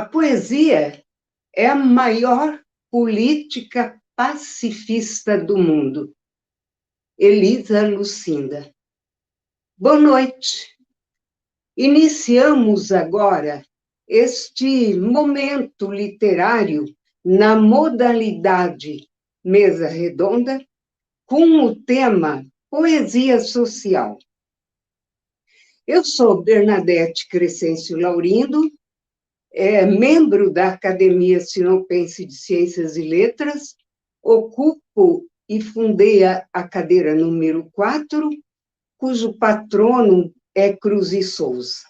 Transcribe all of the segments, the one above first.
poesia é a maior política pacifista do mundo. Elisa Lucinda. Boa noite. Iniciamos agora este momento literário na modalidade mesa redonda com o tema Poesia Social. Eu sou Bernadette Crescêncio Laurindo, membro da Academia Sinopense de Ciências e Letras, ocupo e fundei a cadeira número 4, cujo patrono é Cruz e Souza.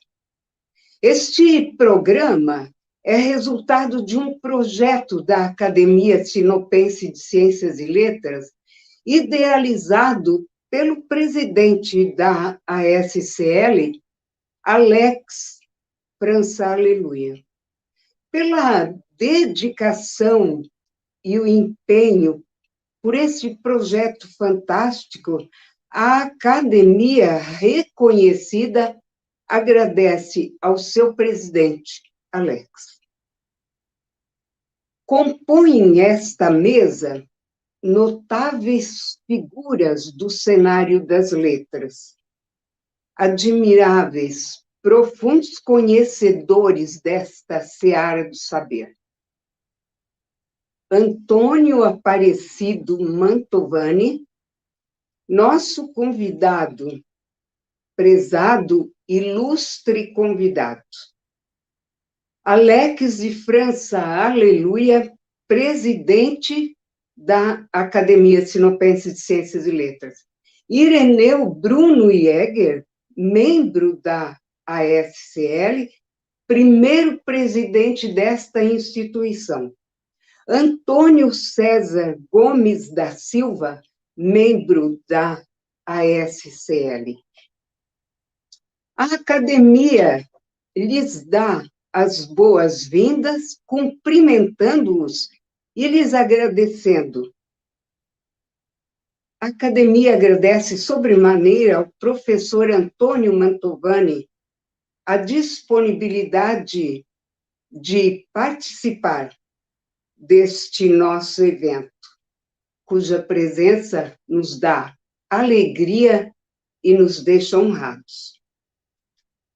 Este programa é resultado de um projeto da Academia Sinopense de Ciências e Letras, idealizado pelo presidente da ASCL, Alex França Aleluia. Pela dedicação e o empenho por esse projeto fantástico, a Academia reconhecida agradece ao seu presidente, Alex. Compõem esta mesa notáveis figuras do cenário das letras, admiráveis, profundos conhecedores desta seara do saber. Antônio Aparecido Mantovani, nosso convidado, prezado, ilustre convidado. Alex de França Aleluia, presidente da Academia Sinopense de Ciências e Letras. Ireneu Bruno Jäger, membro da ASCL, primeiro presidente desta instituição. Antônio César Gomes da Silva, membro da ASCL. A Academia lhes dá as boas-vindas, cumprimentando-os e lhes agradecendo. A Academia agradece sobremaneira ao professor Antônio Mantovani a disponibilidade de participar deste nosso evento, cuja presença nos dá alegria e nos deixa honrados.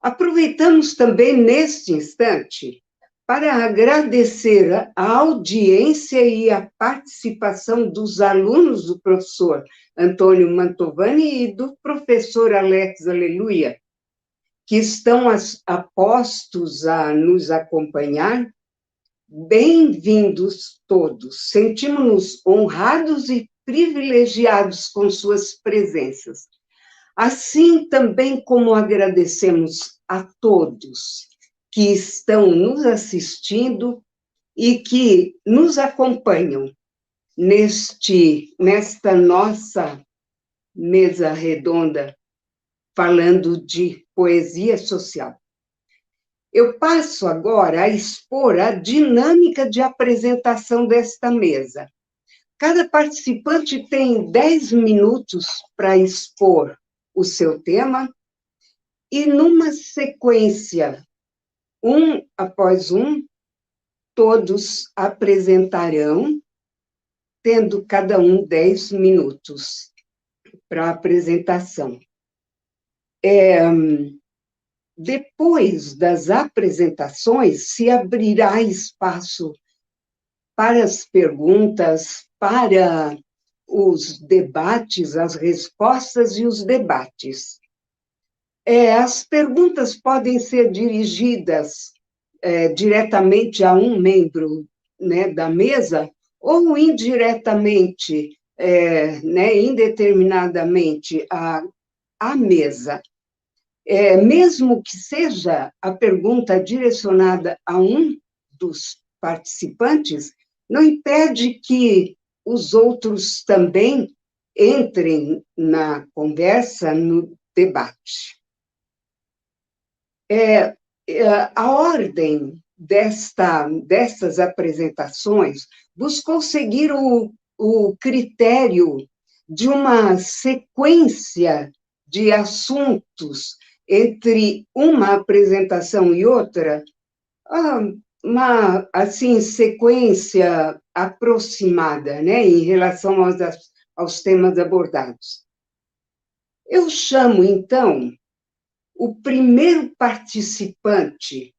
Aproveitamos também neste instante para agradecer a audiência e a participação dos alunos do professor Antônio Mantovani e do professor Alex Aleluia, que estão apostos a nos acompanhar. Bem-vindos todos. Sentimos-nos honrados e privilegiados com suas presenças. Assim também como agradecemos a todos que estão nos assistindo e que nos acompanham nesta nossa mesa redonda, falando de poesia social. Eu passo agora a expor a dinâmica de apresentação desta mesa. Cada participante tem 10 minutos para expor o seu tema, e numa sequência, um após um, todos apresentarão, tendo cada um 10 minutos para a apresentação. Depois das apresentações, se abrirá espaço para as perguntas, para os debates, as respostas e os debates. As perguntas podem ser dirigidas diretamente a um membro, né, da mesa, ou indiretamente, indeterminadamente, à mesa. Mesmo que seja a pergunta direcionada a um dos participantes, não impede que os outros também entrem na conversa, no debate. A ordem destas apresentações buscou seguir o critério de uma sequência de assuntos entre uma apresentação e outra, uma assim, sequência aproximada, né, em relação aos temas abordados. Eu chamo, então, o primeiro participante,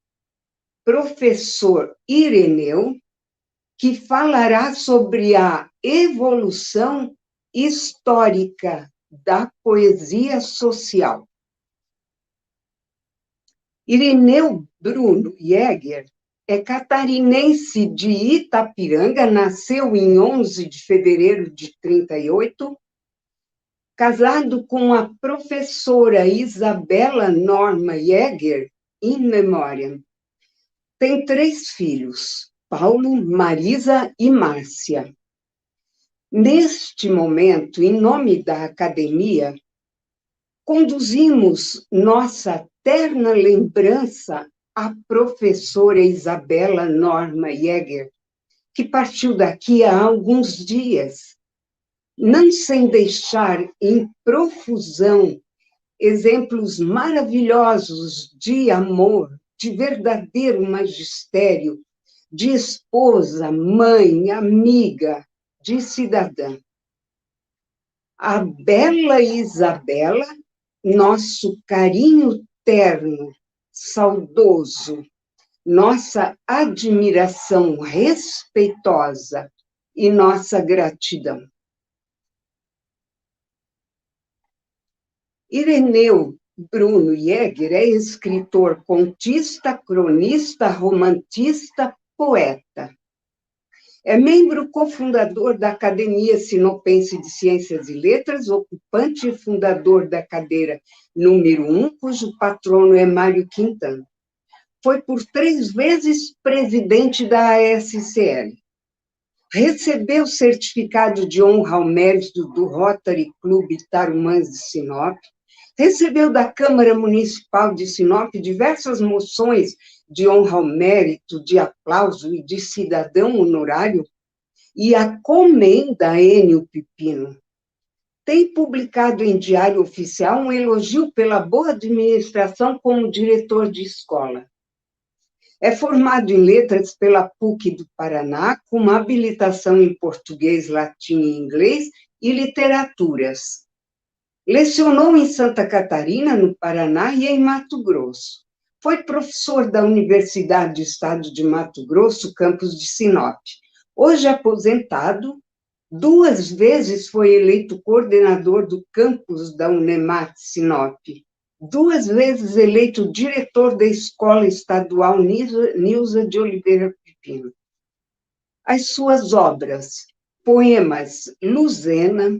professor Ireneu, que falará sobre a evolução histórica da poesia social. Ireneu Bruno Jäger é catarinense de Itapiranga, nasceu em 11 de fevereiro de 38, casado com a professora Isabela Norma Jäger, in memoriam. Tem 3 filhos, Paulo, Marisa e Márcia. Neste momento, em nome da academia, conduzimos nossa terna lembrança à professora Isabela Norma Jäger, que partiu daqui há alguns dias, não sem deixar em profusão exemplos maravilhosos de amor, de verdadeiro magistério, de esposa, mãe, amiga, de cidadã. A bela Isabela, nosso carinho terno, saudoso, nossa admiração respeitosa e nossa gratidão. Ireneu Bruno Jäger é escritor, contista, cronista, romantista, poeta. É membro cofundador da Academia Sinopense de Ciências e Letras, ocupante e fundador da cadeira número 1, cujo patrono é Mário Quintana. Foi por 3 vezes presidente da ASCL. Recebeu certificado de honra ao mérito do Rotary Club Tarumãs de Sinop, recebeu da Câmara Municipal de Sinop diversas moções de honra ao mérito, de aplauso e de cidadão honorário, e a comenda Enio Pipino. Tem publicado em Diário Oficial um elogio pela boa administração como diretor de escola. É formado em letras pela PUC do Paraná, com uma habilitação em português, latim e inglês e literaturas. Lecionou em Santa Catarina, no Paraná, e em Mato Grosso. Foi professor da Universidade do Estado de Mato Grosso, campus de Sinop. Hoje aposentado, 2 vezes foi eleito coordenador do campus da Unemat Sinop. 2 vezes eleito diretor da Escola Estadual Nilza de Oliveira Pepino. As suas obras, poemas Luzerna,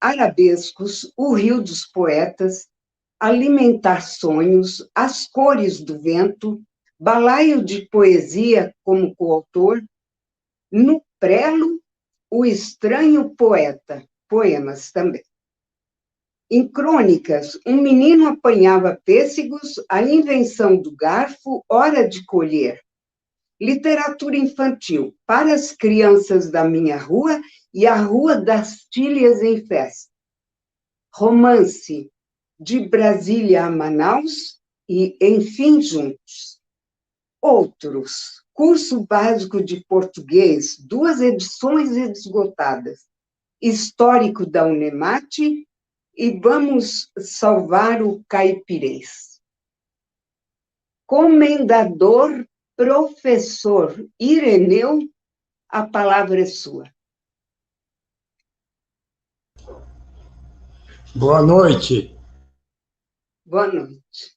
Arabescos, O Rio dos Poetas, Alimentar Sonhos, As Cores do Vento, Balaio de Poesia como coautor, No Prelo, O Estranho Poeta, poemas também. Em Crônicas, um menino apanhava pêssegos, a invenção do garfo, hora de colher. Literatura infantil, para as crianças da minha rua e a Rua das Tílias em festa. Romance, de Brasília a Manaus e Enfim Juntos. Outros, curso básico de português, 2 edições esgotadas. Histórico da Unemate e Vamos Salvar o Caipirês. Comendador, professor Ireneu, a palavra é sua. Boa noite. Boa noite.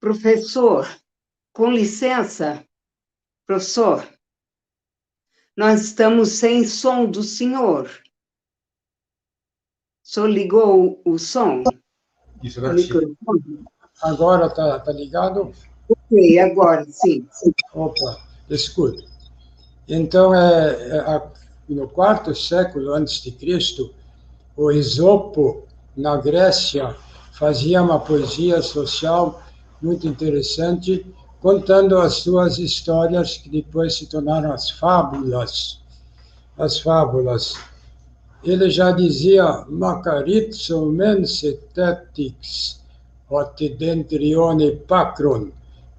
Professor, com licença, professor, nós estamos sem som do senhor. O senhor ligou o som? Isso, O microfone? agora tá ligado? Ok, agora sim. Opa, desculpe. Então, no quarto século antes de Cristo, o Esopo, na Grécia, fazia uma poesia social muito interessante, contando as suas histórias que depois se tornaram as fábulas. As fábulas. Ele já dizia, Macaritso mense tetix, ot dendrione pacron,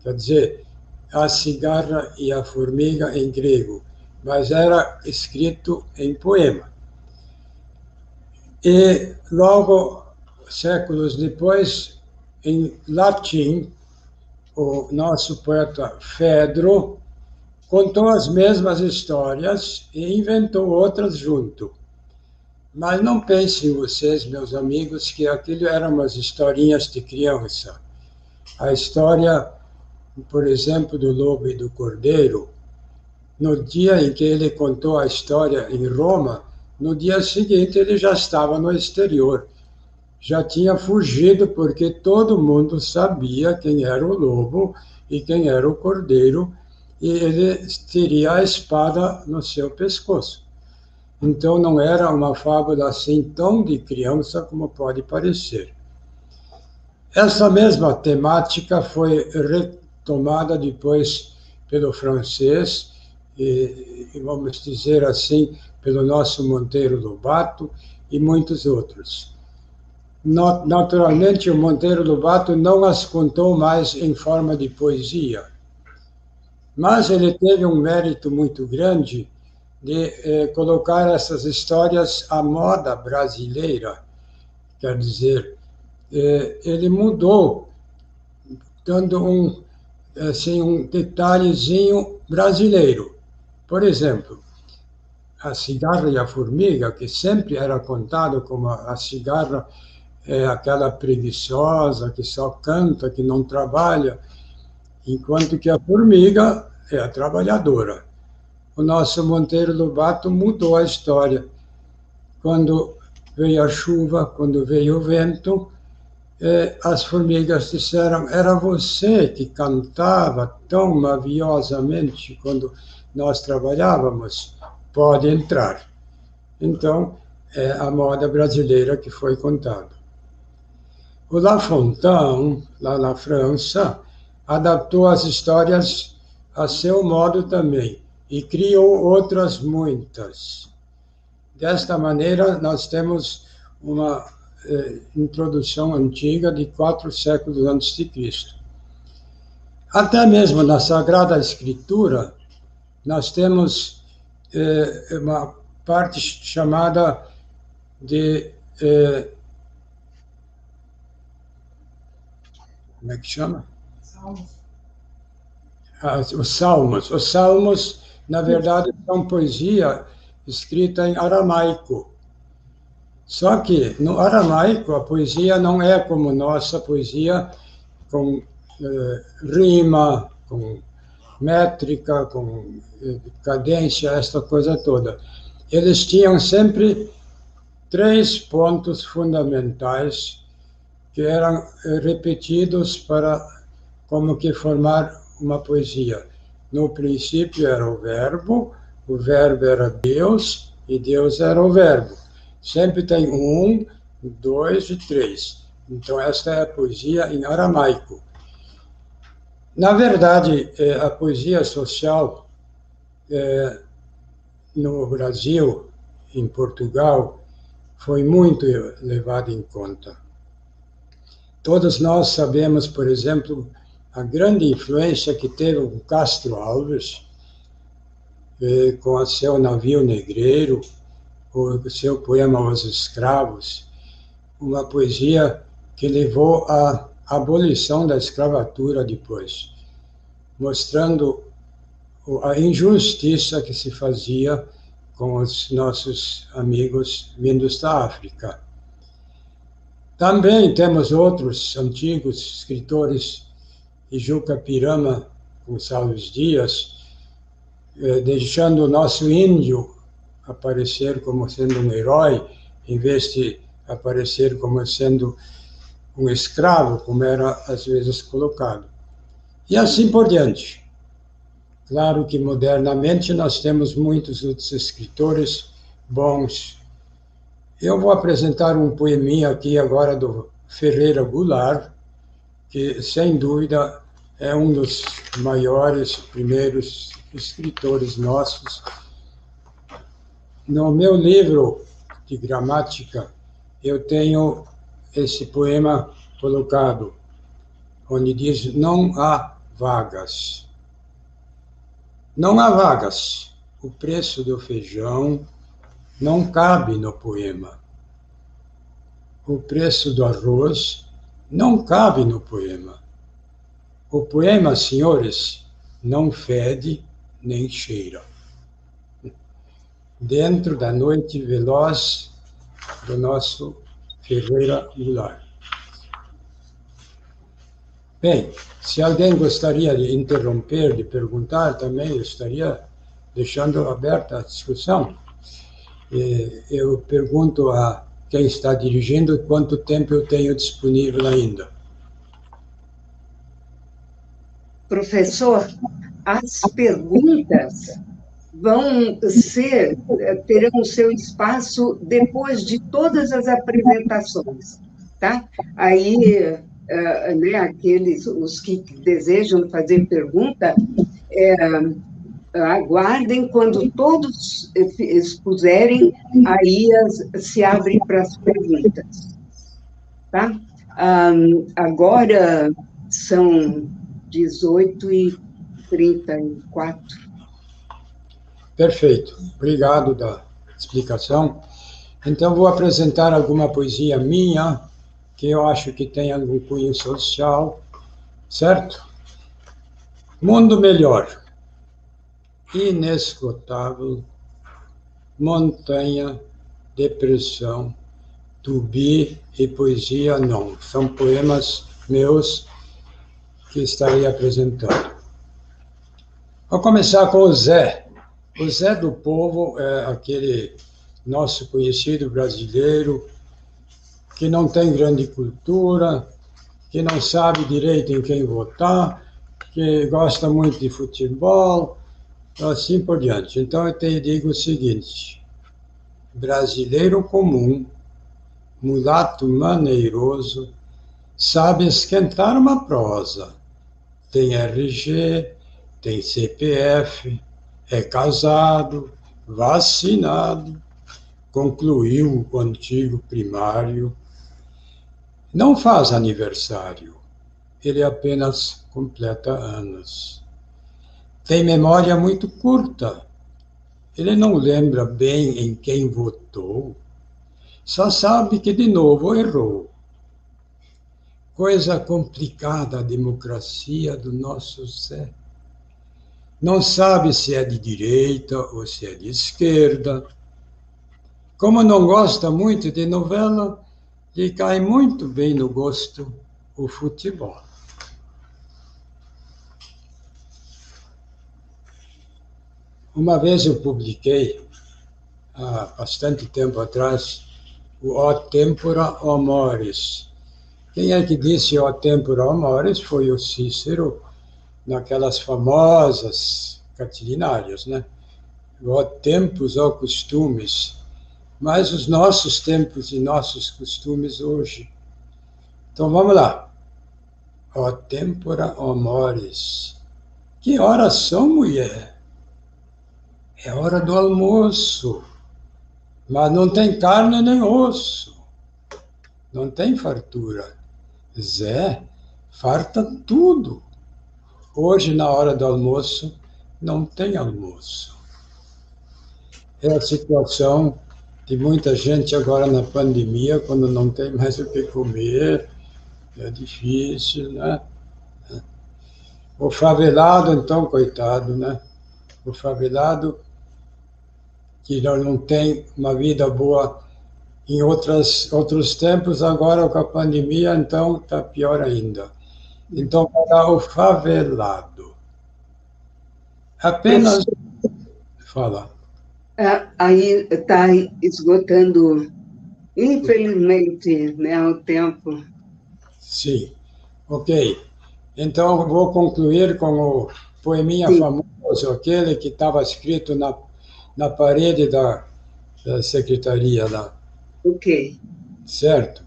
quer dizer, a cigarra e a formiga em grego, mas era escrito em poema. E logo, séculos depois, em latim, o nosso poeta Fedro contou as mesmas histórias e inventou outras junto. Mas não pensem vocês, meus amigos, que aquilo eram umas historinhas de criança. A história, por exemplo, do lobo e do cordeiro, no dia em que ele contou a história em Roma, no dia seguinte ele já estava no exterior. Já tinha fugido porque todo mundo sabia quem era o lobo e quem era o cordeiro, e ele teria a espada no seu pescoço. Então não era uma fábula assim tão de criança como pode parecer. Essa mesma temática foi retomada depois pelo francês e vamos dizer assim, pelo nosso Monteiro Lobato e muitos outros. Naturalmente, o Monteiro Lobato não as contou mais em forma de poesia, mas ele teve um mérito muito grande de colocar essas histórias à moda brasileira. Quer dizer, ele mudou, dando um detalhezinho brasileiro. Por exemplo, a cigarra e a formiga, que sempre era contado como a cigarra é aquela preguiçosa que só canta, que não trabalha, enquanto que a formiga é a trabalhadora. O nosso Monteiro Lobato mudou a história. Quando veio a chuva, quando veio o vento, as formigas disseram: era você que cantava tão maviosamente quando nós trabalhávamos, pode entrar. Então, é a moda brasileira que foi contada. O La Fontaine, lá na França, adaptou as histórias a seu modo também e criou outras muitas. Desta maneira, nós temos uma introdução antiga de 4 séculos antes de Cristo. Até mesmo na Sagrada Escritura, nós temos uma parte chamada de como é que chama? Os Salmos. Os Salmos, na verdade, são poesia escrita em aramaico. Só que, no aramaico, a poesia não é como nossa poesia, com rima, com métrica, com cadência, esta coisa toda. Eles tinham sempre 3 pontos fundamentais que eram repetidos para como que formar uma poesia. No princípio era o verbo era Deus e Deus era o verbo. Sempre tem 1, 2 e 3. Então esta é a poesia em aramaico. Na verdade, a poesia social no Brasil, em Portugal, foi muito levada em conta. Todos nós sabemos, por exemplo, a grande influência que teve o Castro Alves, com o seu Navio Negreiro, o seu poema Os Escravos, uma poesia que levou à abolição da escravatura depois, mostrando a injustiça que se fazia com os nossos amigos vindos da África. Também temos outros antigos escritores e Juca Pirama Gonçalves Dias, deixando o nosso índio aparecer como sendo um herói, em vez de aparecer como sendo um escravo, como era às vezes colocado. E assim por diante. Claro que modernamente nós temos muitos outros escritores bons. Eu vou apresentar um poeminha aqui agora do Ferreira Goulart, que sem dúvida é um dos maiores, primeiros escritores nossos. No meu livro de gramática, eu tenho esse poema colocado, onde diz: não há vagas. Não há vagas. O preço do feijão não cabe no poema. O preço do arroz não cabe no poema. O poema, senhores, não fede nem cheira. Dentro da noite veloz do nosso Ferreira Goulart. Bem, se alguém gostaria de interromper, de perguntar também, eu estaria deixando aberta a discussão. Eu pergunto a quem está dirigindo quanto tempo eu tenho disponível ainda. Professor, as perguntas terão seu espaço depois de todas as apresentações, tá? Aí, os que desejam fazer pergunta, aguardem, quando todos expuserem, aí se abre para as perguntas, tá? Agora são 18h34. Perfeito, obrigado da explicação. Então, vou apresentar alguma poesia minha, que eu acho que tem algum cunho social, certo? Mundo melhor, inesgotável, montanha, depressão, tubi e poesia não. São poemas meus que estarei apresentando. Vou começar com o Zé. O Zé do Povo é aquele nosso conhecido brasileiro que não tem grande cultura, que não sabe direito em quem votar, que gosta muito de futebol, assim por diante. Então, eu te digo o seguinte: brasileiro comum, mulato maneiroso, sabe esquentar uma prosa. Tem RG, tem CPF, é casado, vacinado, concluiu o antigo primário, não faz aniversário, ele apenas completa anos. Tem memória muito curta, ele não lembra bem em quem votou, só sabe que de novo errou. Coisa complicada a democracia do nosso Zé. Não sabe se é de direita ou se é de esquerda. Como não gosta muito de novela, lhe cai muito bem no gosto o futebol. Uma vez eu publiquei, há bastante tempo atrás, o O Tempora o Mores. Quem é que disse O Tempora o Mores foi o Cícero, naquelas famosas catilinárias, né? O tempos ou costumes, mas os nossos tempos e nossos costumes hoje. Então vamos lá. O tempora o mores. Que horas são, mulher? É hora do almoço, mas não tem carne nem osso, não tem fartura. Zé, farta tudo. Hoje, na hora do almoço, não tem almoço. É a situação de muita gente agora na pandemia, quando não tem mais o que comer, é difícil, né? O favelado, então, coitado, né? O favelado que não tem uma vida boa em outros tempos, agora com a pandemia, então está pior ainda. Então, para o favelado, apenas fala. Aí está esgotando, infelizmente, né, o tempo. Sim, ok. Então, vou concluir com o poeminha Sim, famoso, aquele que estava escrito na parede da secretaria lá, ok. certo?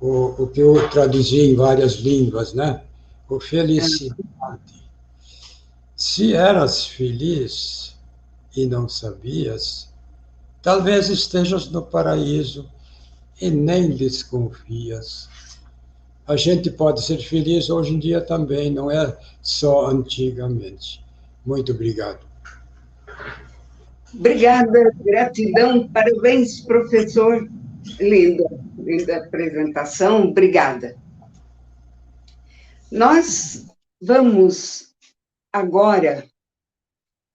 O que eu traduzi em várias línguas, né? O Ah, felicidade. Se eras feliz e não sabias, talvez estejas no paraíso e nem desconfias. A gente pode ser feliz hoje em dia também, não é só antigamente. Muito obrigado. obrigada, gratidão, parabéns, professor. Linda, linda apresentação, obrigada. Nós vamos agora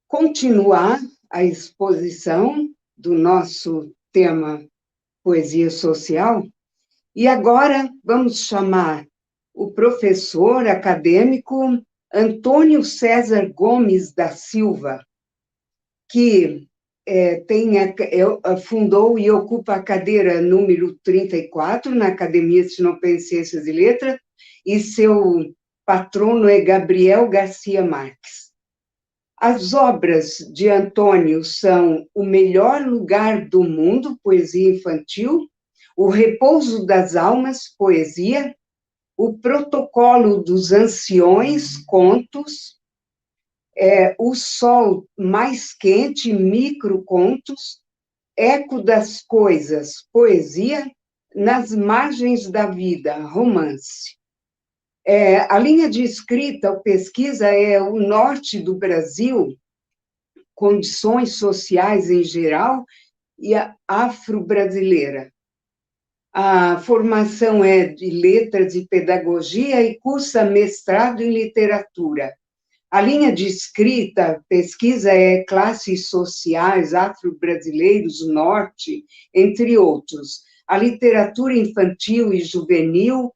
continuar a exposição do nosso tema Poesia Social, e agora vamos chamar o professor acadêmico Antônio César Gomes da Silva, que fundou e ocupa a cadeira número 34 na Academia Sinopense de Ciências e Letras, e seu patrono é Gabriel Garcia Marques. As obras de Antônio são O Melhor Lugar do Mundo, poesia infantil, O Repouso das Almas, poesia, O Protocolo dos Anciões, contos, O Sol Mais Quente, microcontos, Eco das Coisas, poesia, Nas Margens da Vida, romance. A linha de escrita ou pesquisa é o norte do Brasil, condições sociais em geral, e a afro-brasileira. A formação é de letras e pedagogia e cursa mestrado em literatura. A linha de escrita, pesquisa é classes sociais, afro-brasileiros, norte, entre outros. A literatura infantil e juvenil,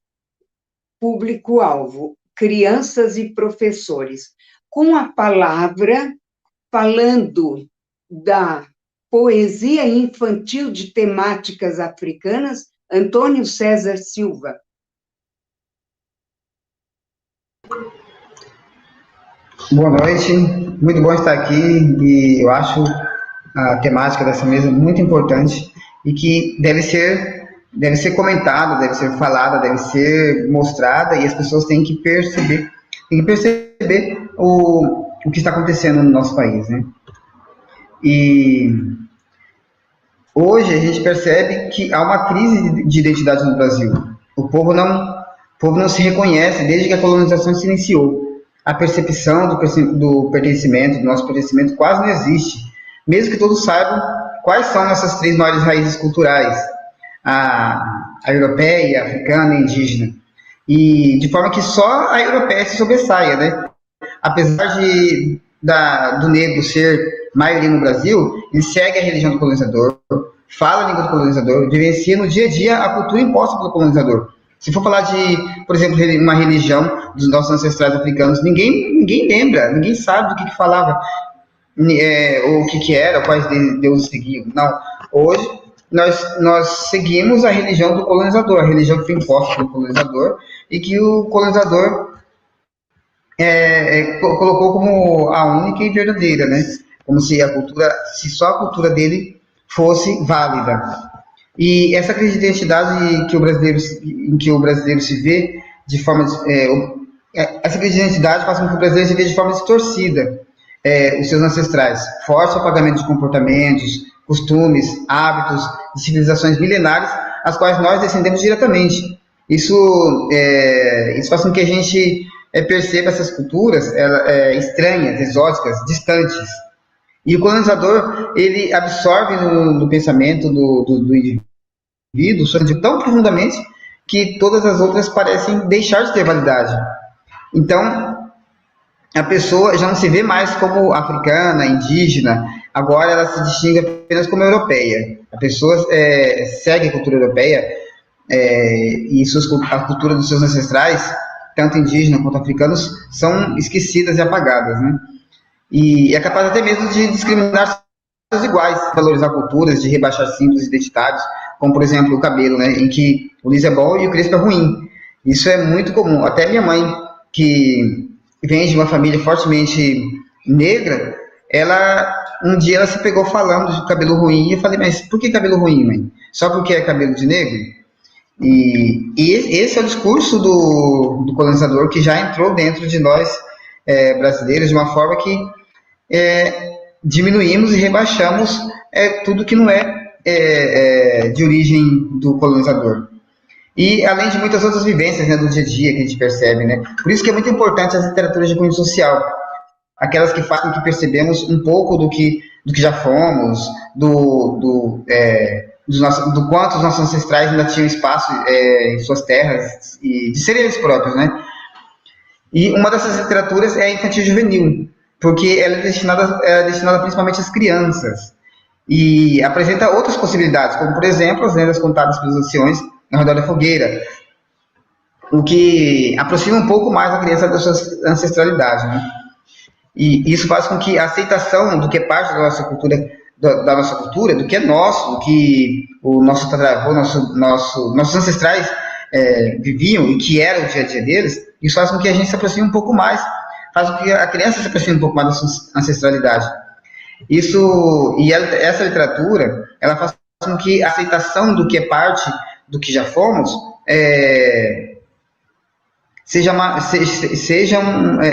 público-alvo, crianças e professores. Com a palavra, falando da poesia infantil de temáticas africanas, Antônio César Silva. Boa noite, muito bom estar aqui e eu acho a temática dessa mesa muito importante e que deve ser comentada, deve ser falada, deve ser mostrada e as pessoas têm que perceber o que está acontecendo no nosso país, né? E hoje a gente percebe que há uma crise de identidade no Brasil. O povo não se reconhece desde que a colonização se iniciou. A percepção do pertencimento, do nosso pertencimento, quase não existe. Mesmo que todos saibam quais são nossas três maiores raízes culturais, a europeia, a africana e a indígena. E de forma que só a europeia se sobressaia, né? Apesar do negro ser maioria no Brasil, ele segue a religião do colonizador, fala a língua do colonizador, vivencia no dia a dia a cultura imposta pelo colonizador. Se for falar de, por exemplo, uma religião dos nossos ancestrais africanos, ninguém lembra, ninguém sabe do que falava, ou o que era, quais deuses seguiam. Não. Hoje, nós seguimos a religião do colonizador, a religião que foi imposta pelo colonizador, e que o colonizador colocou como a única e verdadeira, né? Como se só a cultura dele fosse válida. E essa crise de identidade em que o brasileiro se vê de forma... essa crise de identidade faz com que o brasileiro se veja de forma distorcida os seus ancestrais. Força o apagamento de comportamentos, costumes, hábitos, de civilizações milenares, as quais nós descendemos diretamente. Isso faz com que a gente perceba essas culturas estranhas, exóticas, distantes. E o colonizador, ele absorve no pensamento do indivíduo tão profundamente que todas as outras parecem deixar de ter validade. Então, a pessoa já não se vê mais como africana, indígena, agora ela se distingue apenas como europeia. A pessoa segue a cultura europeia e a cultura dos seus ancestrais tanto indígena quanto africanos, são esquecidas e apagadas, né? E é capaz até mesmo de discriminar os iguais, valorizar culturas, de rebaixar símbolos identitários, como, por exemplo, o cabelo, né? Em que o liso é bom e o crespo é ruim. Isso é muito comum. Até minha mãe, que vem de uma família fortemente negra, um dia ela se pegou falando de cabelo ruim, e eu falei, mas por que cabelo ruim, mãe? Só porque é cabelo de negro? E esse é o discurso do colonizador, que já entrou dentro de nós, brasileiros, de uma forma que diminuímos e rebaixamos tudo que não é de origem do colonizador. E além de muitas outras vivências, né, do dia a dia que a gente percebe, né? Por isso que é muito importante as literaturas de cunho social, aquelas que fazem que percebemos um pouco do que já fomos, do quanto os nossos ancestrais ainda tinham espaço em suas terras, e de serem eles próprios, né? E uma dessas literaturas é a infantil juvenil, porque ela é destinada principalmente às crianças, e apresenta outras possibilidades, como, por exemplo, as lendas contadas pelos anciões ao redor da fogueira, o que aproxima um pouco mais a criança da sua ancestralidade, né? E isso faz com que a aceitação do que é parte da nossa cultura, do que é nosso, do que o nosso tataravô, nossos ancestrais viviam e que era o dia a dia deles, isso faz com que a gente se aproxime um pouco mais, faz com que a criança se aproxime um pouco mais da sua ancestralidade. Essa literatura, ela faz com que a aceitação do que é parte do que já fomos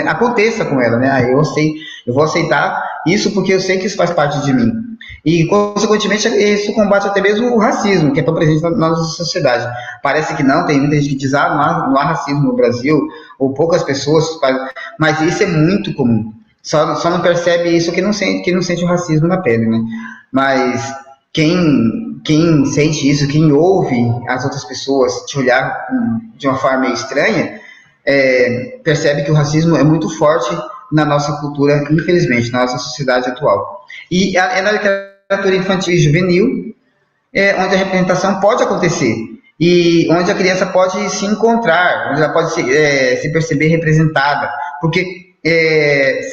aconteça com ela, né? Eu vou aceitar isso porque eu sei que isso faz parte de mim. E, consequentemente, isso combate até mesmo o racismo, que é tão presente na nossa sociedade. Parece que não, tem muita gente que diz, não há racismo no Brasil, ou poucas pessoas, mas isso é muito comum. Só não percebe isso quem não sente o racismo na pele, né? Mas quem sente isso, quem ouve as outras pessoas te olhar de uma forma meio estranha, percebe que o racismo é muito forte na nossa cultura, infelizmente, na nossa sociedade atual. E na literatura infantil e juvenil, onde a representação pode acontecer, e onde a criança pode se encontrar, onde ela pode se perceber representada, porque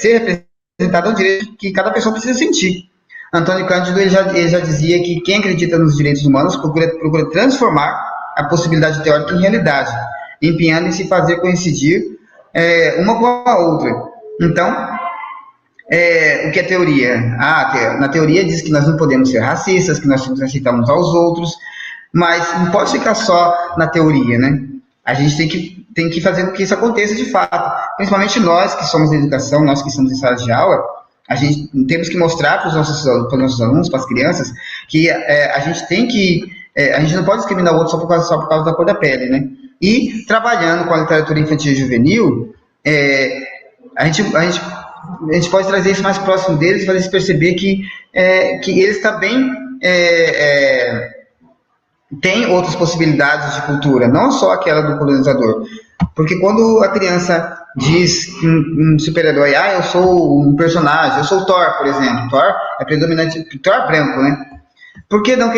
ser representada é um direito que cada pessoa precisa sentir. Antônio Cândido ele já dizia que quem acredita nos direitos humanos procura transformar a possibilidade teórica em realidade, empenhando em se fazer coincidir uma com a outra. Então, o que é teoria? Na teoria diz que nós não podemos ser racistas, que nós temos que aceitar uns aos outros, mas não pode ficar só na teoria, né? A gente tem que fazer com que isso aconteça de fato, principalmente nós que somos da educação, nós que estamos em sala de aula. A gente temos que mostrar para os nossos alunos, para as crianças, que a gente não pode discriminar o outro só por causa da cor da pele, né? E trabalhando com a literatura infantil e juvenil, a gente pode trazer isso mais próximo deles e fazer eles perceber que eles também têm outras possibilidades de cultura, não só aquela do colonizador. Porque quando a criança diz um super-herói, eu sou um personagem, eu sou o Thor, por exemplo, Thor é predominante, Thor é branco, né? Por que não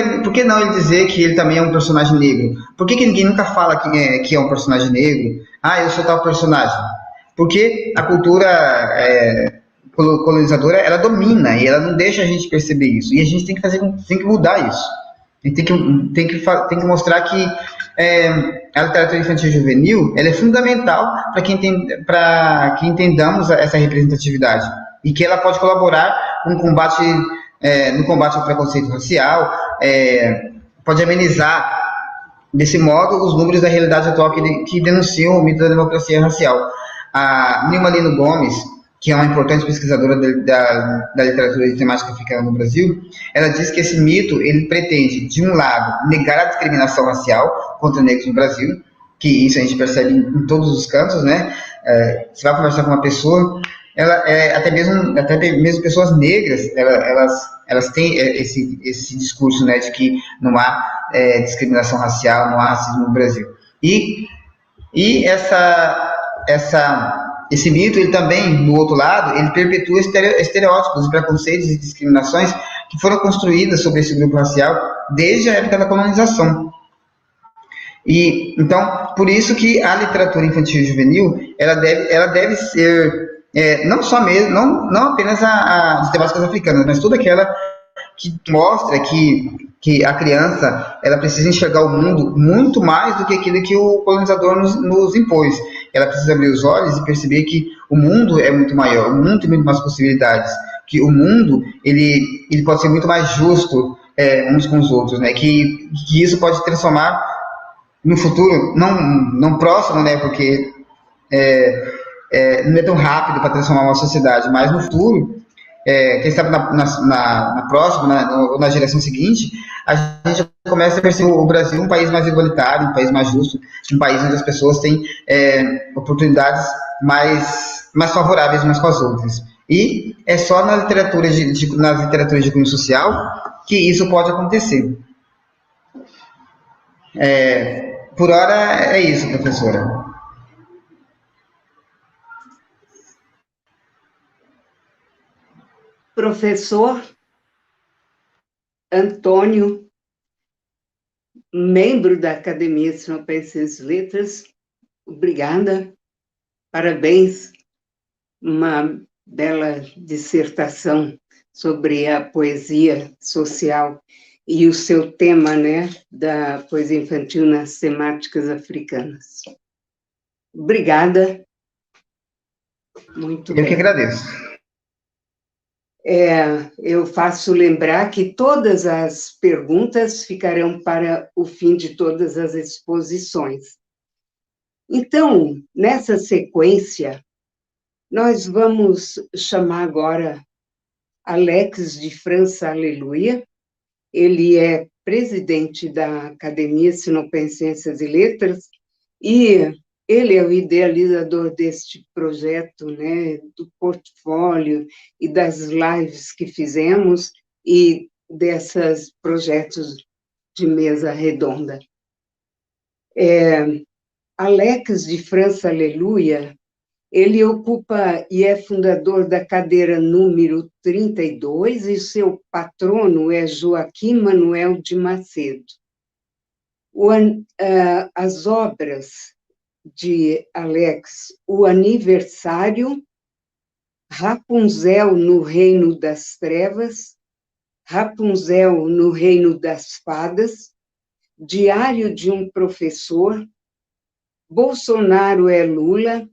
ele dizer que ele também é um personagem negro? Por que ninguém nunca fala que é um personagem negro? Eu sou tal personagem. Porque a cultura colonizadora, ela domina e ela não deixa a gente perceber isso. E a gente tem que mudar isso. A gente tem que mostrar que a literatura infantil e juvenil ela é fundamental para que entendamos essa representatividade e que ela pode colaborar no combate ao preconceito racial, pode amenizar, desse modo, os números da realidade atual que denunciam o mito da democracia racial. A Nilma Lino Gomes, que é uma importante pesquisadora da literatura de temática africana no Brasil, ela diz que esse mito ele pretende, de um lado, negar a discriminação racial contra negros no Brasil, que isso a gente percebe em todos os cantos, né? Você vai conversar com uma pessoa, até mesmo pessoas negras, elas têm esse discurso, né, de que não há discriminação racial, não há racismo no Brasil. E esse mito, ele também, no outro lado, ele perpetua estereótipos, preconceitos e discriminações que foram construídas sobre esse grupo racial desde a época da colonização. E então, por isso que a literatura infantil e juvenil, ela deve ser não só mesmo, não apenas as temáticas africanas, mas toda aquela que mostra que a criança ela precisa enxergar o mundo muito mais do que aquilo que o colonizador nos impôs. Ela precisa abrir os olhos e perceber que o mundo é muito maior, o mundo tem muito mais possibilidades, que o mundo ele pode ser muito mais justo uns com os outros, né? Que isso pode transformar no futuro, não próximo, né? Porque não é tão rápido para transformar uma sociedade, mas no futuro, quem sabe na próxima, na geração seguinte, a gente começa a perceber o Brasil um país mais igualitário, um país mais justo, um país onde as pessoas têm oportunidades mais favoráveis umas com as outras. E é só nas literaturas de cunho social que isso pode acontecer. Por hora é isso, professora. Professor Antônio, membro da Academia Sinopense de Letras, obrigada, parabéns, uma bela dissertação sobre a poesia social e o seu tema, né, da poesia infantil nas temáticas africanas. Obrigada. Muito bem. Eu que agradeço. Eu faço lembrar que todas as perguntas ficarão para o fim de todas as exposições. Então, nessa sequência, nós vamos chamar agora Alex de França Aleluia. Ele é presidente da Academia Sinopense de Letras e ele é o idealizador deste projeto, né, do portfólio e das lives que fizemos e desses projetos de mesa redonda. Alex de França Aleluia, ele ocupa e é fundador da cadeira número 32 e seu patrono é Joaquim Manuel de Macedo. As obras de Alex, O Aniversário, Rapunzel no Reino das Trevas, Rapunzel no Reino das Fadas, Diário de um Professor, Bolsonaro é Lula,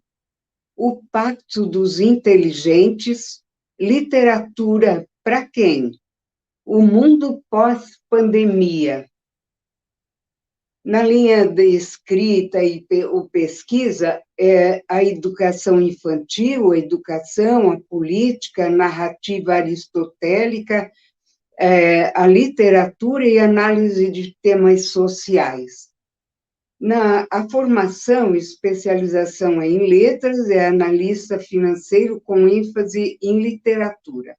O Pacto dos Inteligentes, Literatura para quem? O Mundo Pós-Pandemia. Na linha de escrita e pesquisa, a educação infantil, a educação, a política, a narrativa aristotélica, a literatura e análise de temas sociais. A formação e especialização em letras, é analista financeiro com ênfase em literatura.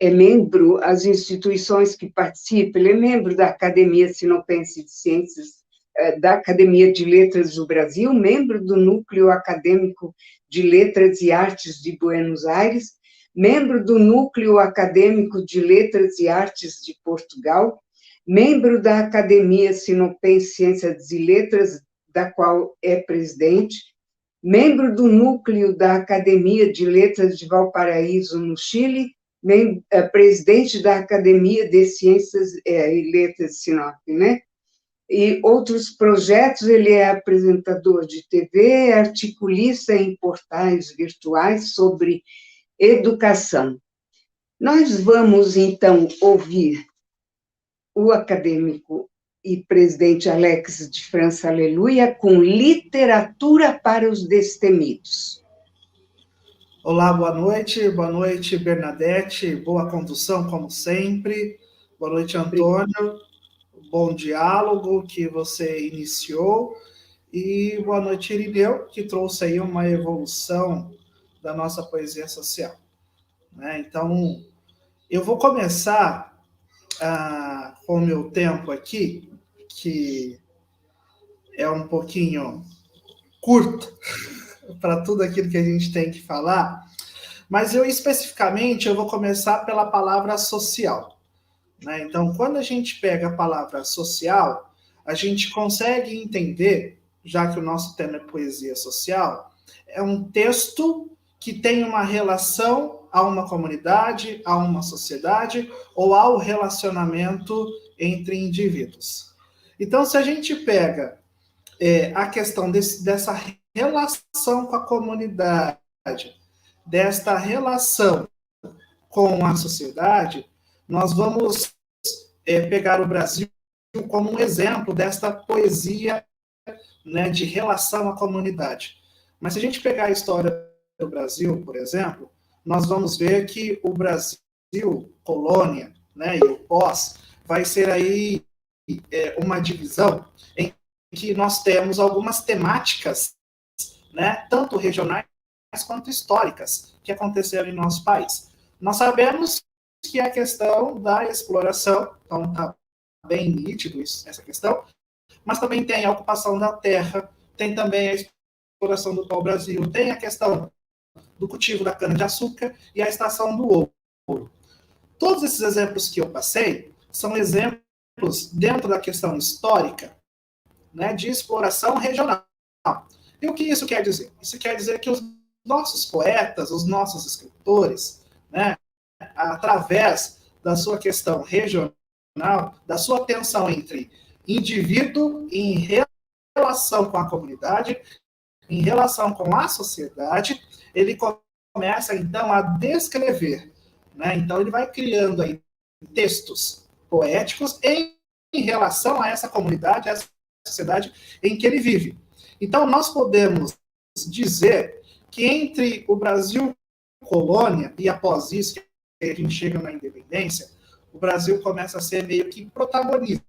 É membro, as instituições que participa, ele é membro da Academia Sinopense de Ciências, da Academia de Letras do Brasil, membro do Núcleo Acadêmico de Letras e Artes de Buenos Aires, membro do Núcleo Acadêmico de Letras e Artes de Portugal, membro da Academia Sinopense de Ciências e Letras, da qual é presidente, membro do Núcleo da Academia de Letras de Valparaíso, no Chile, presidente da Academia de Ciências e Letras de Sinop, né? E outros projetos, ele é apresentador de TV, articulista em portais virtuais sobre educação. Nós vamos, então, ouvir o acadêmico e presidente Alex de França Aleluia com Literatura para os Destemidos. Olá, boa noite, Bernadette, boa condução, como sempre. Boa noite, Antônio, bom diálogo que você iniciou. E boa noite, Irineu, que trouxe aí uma evolução da nossa poesia social. Então, eu vou começar com o meu tempo aqui, que é um pouquinho curto para tudo aquilo que a gente tem que falar, mas especificamente eu vou começar pela palavra social. Então, quando a gente pega a palavra social, a gente consegue entender, já que o nosso tema é poesia social, é um texto que tem uma relação a uma comunidade, a uma sociedade ou ao relacionamento entre indivíduos. Então, se a gente pega a questão dessa relação com a comunidade, desta relação com a sociedade, nós vamos pegar o Brasil como um exemplo desta poesia, né, de relação à comunidade. Mas se a gente pegar a história do Brasil, por exemplo, nós vamos ver que o Brasil, colônia, né, e o pós, vai ser aí uma divisão em que nós temos algumas temáticas, né, tanto regionais quanto históricas, que aconteceram em nosso país. Nós sabemos que a questão da exploração, então está bem nítido essa questão, mas também tem a ocupação da terra, tem também a exploração do pau-brasil, tem a questão do cultivo da cana-de-açúcar e a extração do ouro. Todos esses exemplos que eu passei são exemplos dentro da questão histórica, né, de exploração regional. E o que isso quer dizer? Isso quer dizer que os nossos poetas, os nossos escritores, né, através da sua questão regional, da sua tensão entre indivíduo em relação com a comunidade, em relação com a sociedade, ele começa, então, a descrever, né? Então, ele vai criando aí textos poéticos em relação a essa comunidade, a essa sociedade em que ele vive. Então, nós podemos dizer que entre o Brasil colônia e após isso, que a gente chega na independência, o Brasil começa a ser meio que protagonista,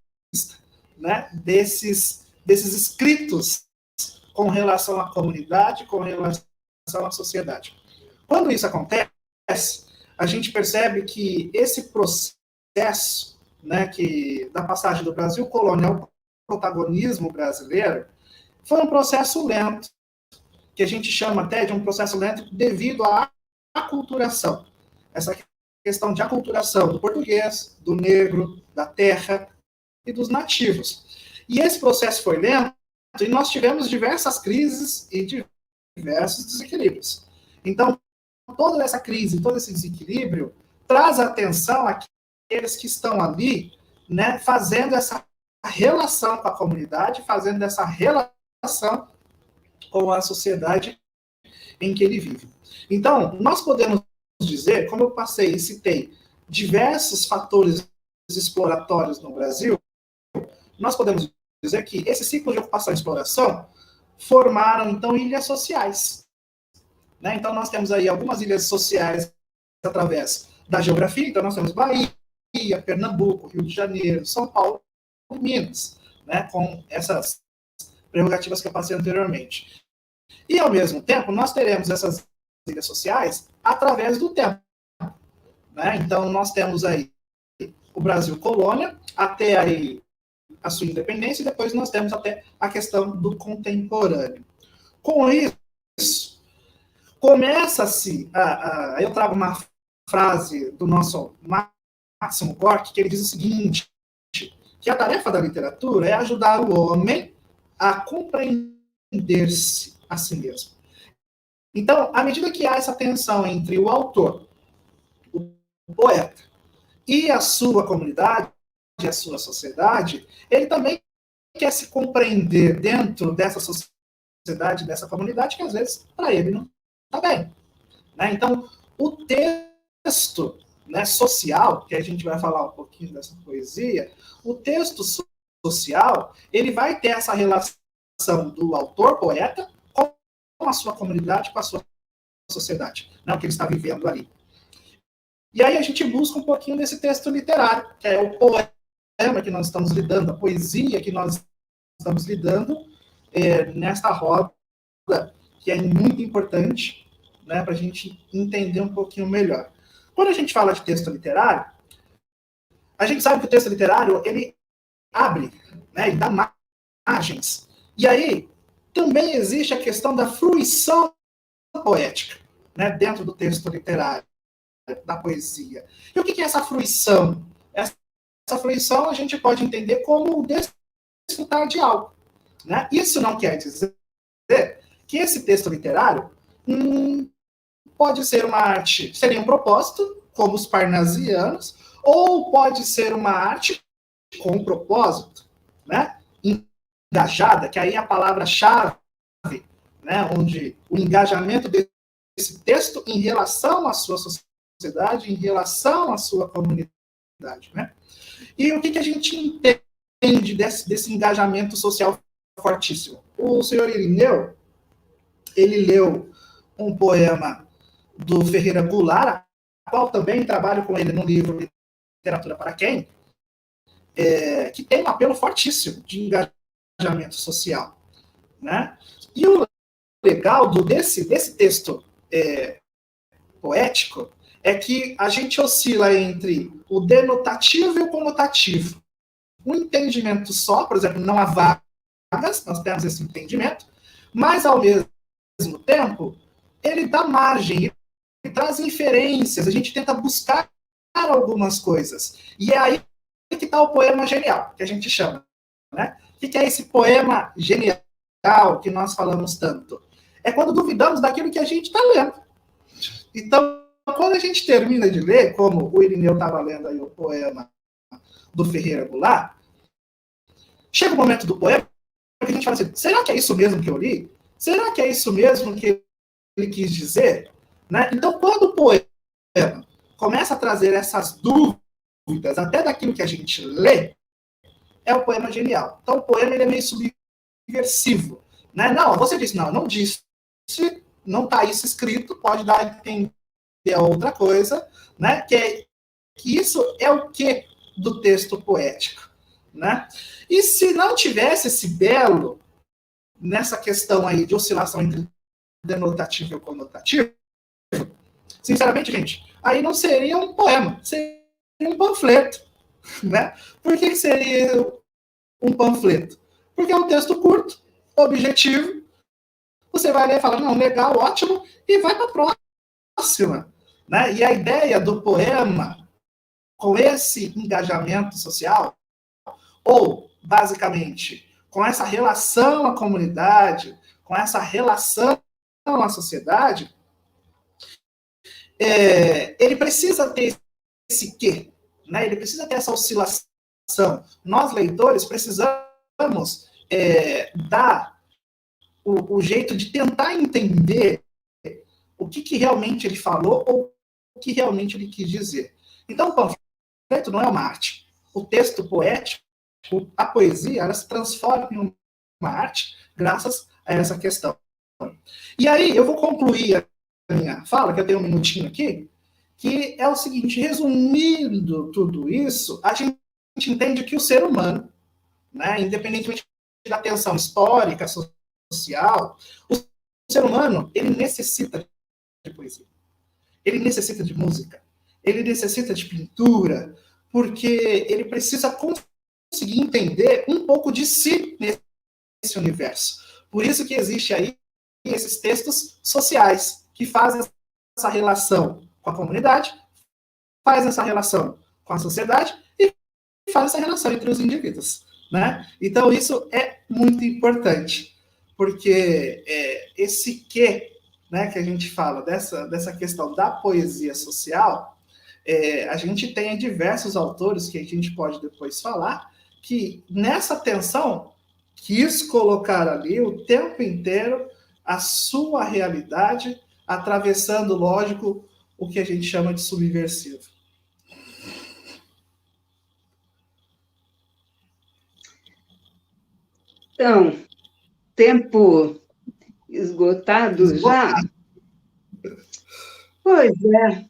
né, desses escritos com relação à comunidade, com relação à sociedade. Quando isso acontece, a gente percebe que esse processo, né, da passagem do Brasil colônia ao protagonismo brasileiro foi um processo lento, que a gente chama até de um processo lento devido à aculturação. Essa questão de aculturação do português, do negro, da terra e dos nativos. E esse processo foi lento e nós tivemos diversas crises e diversos desequilíbrios. Então, toda essa crise, todo esse desequilíbrio traz atenção àqueles que estão ali, né, fazendo essa relação com a comunidade, fazendo essa relação com a sociedade em que ele vive. Então, nós podemos dizer, como eu passei e citei diversos fatores exploratórios no Brasil, nós podemos dizer que esse ciclo de ocupação e exploração formaram, então, ilhas sociais. Né? Então, nós temos aí algumas ilhas sociais através da geografia, então nós temos Bahia, Pernambuco, Rio de Janeiro, São Paulo e Minas, né? Com essas prerrogativas que eu passei anteriormente. E, ao mesmo tempo, nós teremos essas ilhas sociais através do tempo. Né? Então, nós temos aí o Brasil colônia, até aí a sua independência, e depois nós temos até a questão do contemporâneo. Com isso, começa-se eu trago uma frase do nosso Máximo Gorki, que ele diz o seguinte, que a tarefa da literatura é ajudar o homem a compreender-se a si mesmo. Então, à medida que há essa tensão entre o autor, o poeta, e a sua comunidade, a sua sociedade, ele também quer se compreender dentro dessa sociedade, dessa comunidade, que às vezes, para ele, não está bem. Né? Então, o texto, né, social, que a gente vai falar um pouquinho dessa poesia, o texto social, ele vai ter essa relação do autor, poeta, com a sua comunidade, com a sua sociedade, né, o que ele está vivendo ali. E aí a gente busca um pouquinho desse texto literário, que é o poema que nós estamos lidando, a poesia que nós estamos lidando nesta roda, que é muito importante, né, para a gente entender um pouquinho melhor. Quando a gente fala de texto literário, a gente sabe que o texto literário, ele abre, né, e dá margens. E aí, também existe a questão da fruição poética, né, dentro do texto literário, da poesia. E o que é essa fruição? Essa fruição a gente pode entender como o desfrutar de algo. Né? Isso não quer dizer que esse texto literário pode ser uma arte sem nenhum propósito, como os parnasianos, ou pode ser uma arte com propósito, né? Engajada, que aí é a palavra-chave, né? Onde o engajamento desse texto em relação à sua sociedade, em relação à sua comunidade, né? E o que a gente entende desse engajamento social fortíssimo? O senhor Irineu, ele leu um poema do Ferreira Goulart, a qual também trabalho com ele no livro Literatura para Quem, que tem um apelo fortíssimo de engajamento social. Né? E o legal desse texto poético é que a gente oscila entre o denotativo e o conotativo. Um entendimento só, por exemplo, não há vagas, nós temos esse entendimento, mas, ao mesmo tempo, ele dá margem, ele traz inferências, a gente tenta buscar algumas coisas. E é aí que está o poema genial, que a gente chama. Né? O que é esse poema genial que nós falamos tanto? É quando duvidamos daquilo que a gente está lendo. Então, quando a gente termina de ler, como o Irineu estava lendo aí o poema do Ferreira Goulart, chega o momento do poema que a gente fala assim, será que é isso mesmo que eu li? Será que é isso mesmo que ele quis dizer? Né? Então, quando o poema começa a trazer essas dúvidas, até daquilo que a gente lê, é o poema genial. Então, o poema ele é meio subversivo. Né? Não, você disse, não disse, não está isso escrito, pode dar a entender outra coisa, né? Que isso é o que do texto poético. Né? E se não tivesse esse belo nessa questão aí de oscilação entre denotativo e conotativo, sinceramente, gente, aí não seria um poema, seria um panfleto. Né? Por que seria um panfleto? Porque é um texto curto, objetivo, você vai ler e fala, não, legal, ótimo, e vai para a próxima. Né? E a ideia do poema, com esse engajamento social, ou, basicamente, com essa relação à comunidade, com essa relação à sociedade, ele precisa ter esse quê? Né? Ele precisa ter essa oscilação. Nós, leitores, precisamos dar o jeito de tentar entender o que realmente ele falou ou o que realmente ele quis dizer. Então, o panfleto não é uma arte. O texto poético, a poesia, ela se transforma em uma arte graças a essa questão. E aí, eu vou concluir a minha fala, que eu tenho um minutinho aqui, que é o seguinte, resumindo tudo isso, a gente entende que o ser humano, né, independentemente da tensão histórica, social, o ser humano, ele necessita de poesia, ele necessita de música, ele necessita de pintura, porque ele precisa conseguir entender um pouco de si nesse universo. Por isso que existe aí esses textos sociais, que fazem essa relação com a comunidade, faz essa relação com a sociedade e faz essa relação entre os indivíduos. Né? Então, isso é muito importante, porque esse quê, né, que a gente fala, dessa questão da poesia social, a gente tem diversos autores que a gente pode depois falar, que nessa tensão quis colocar ali o tempo inteiro a sua realidade, atravessando, lógico, o que a gente chama de subversivo. Então, tempo esgotado já? Pois é,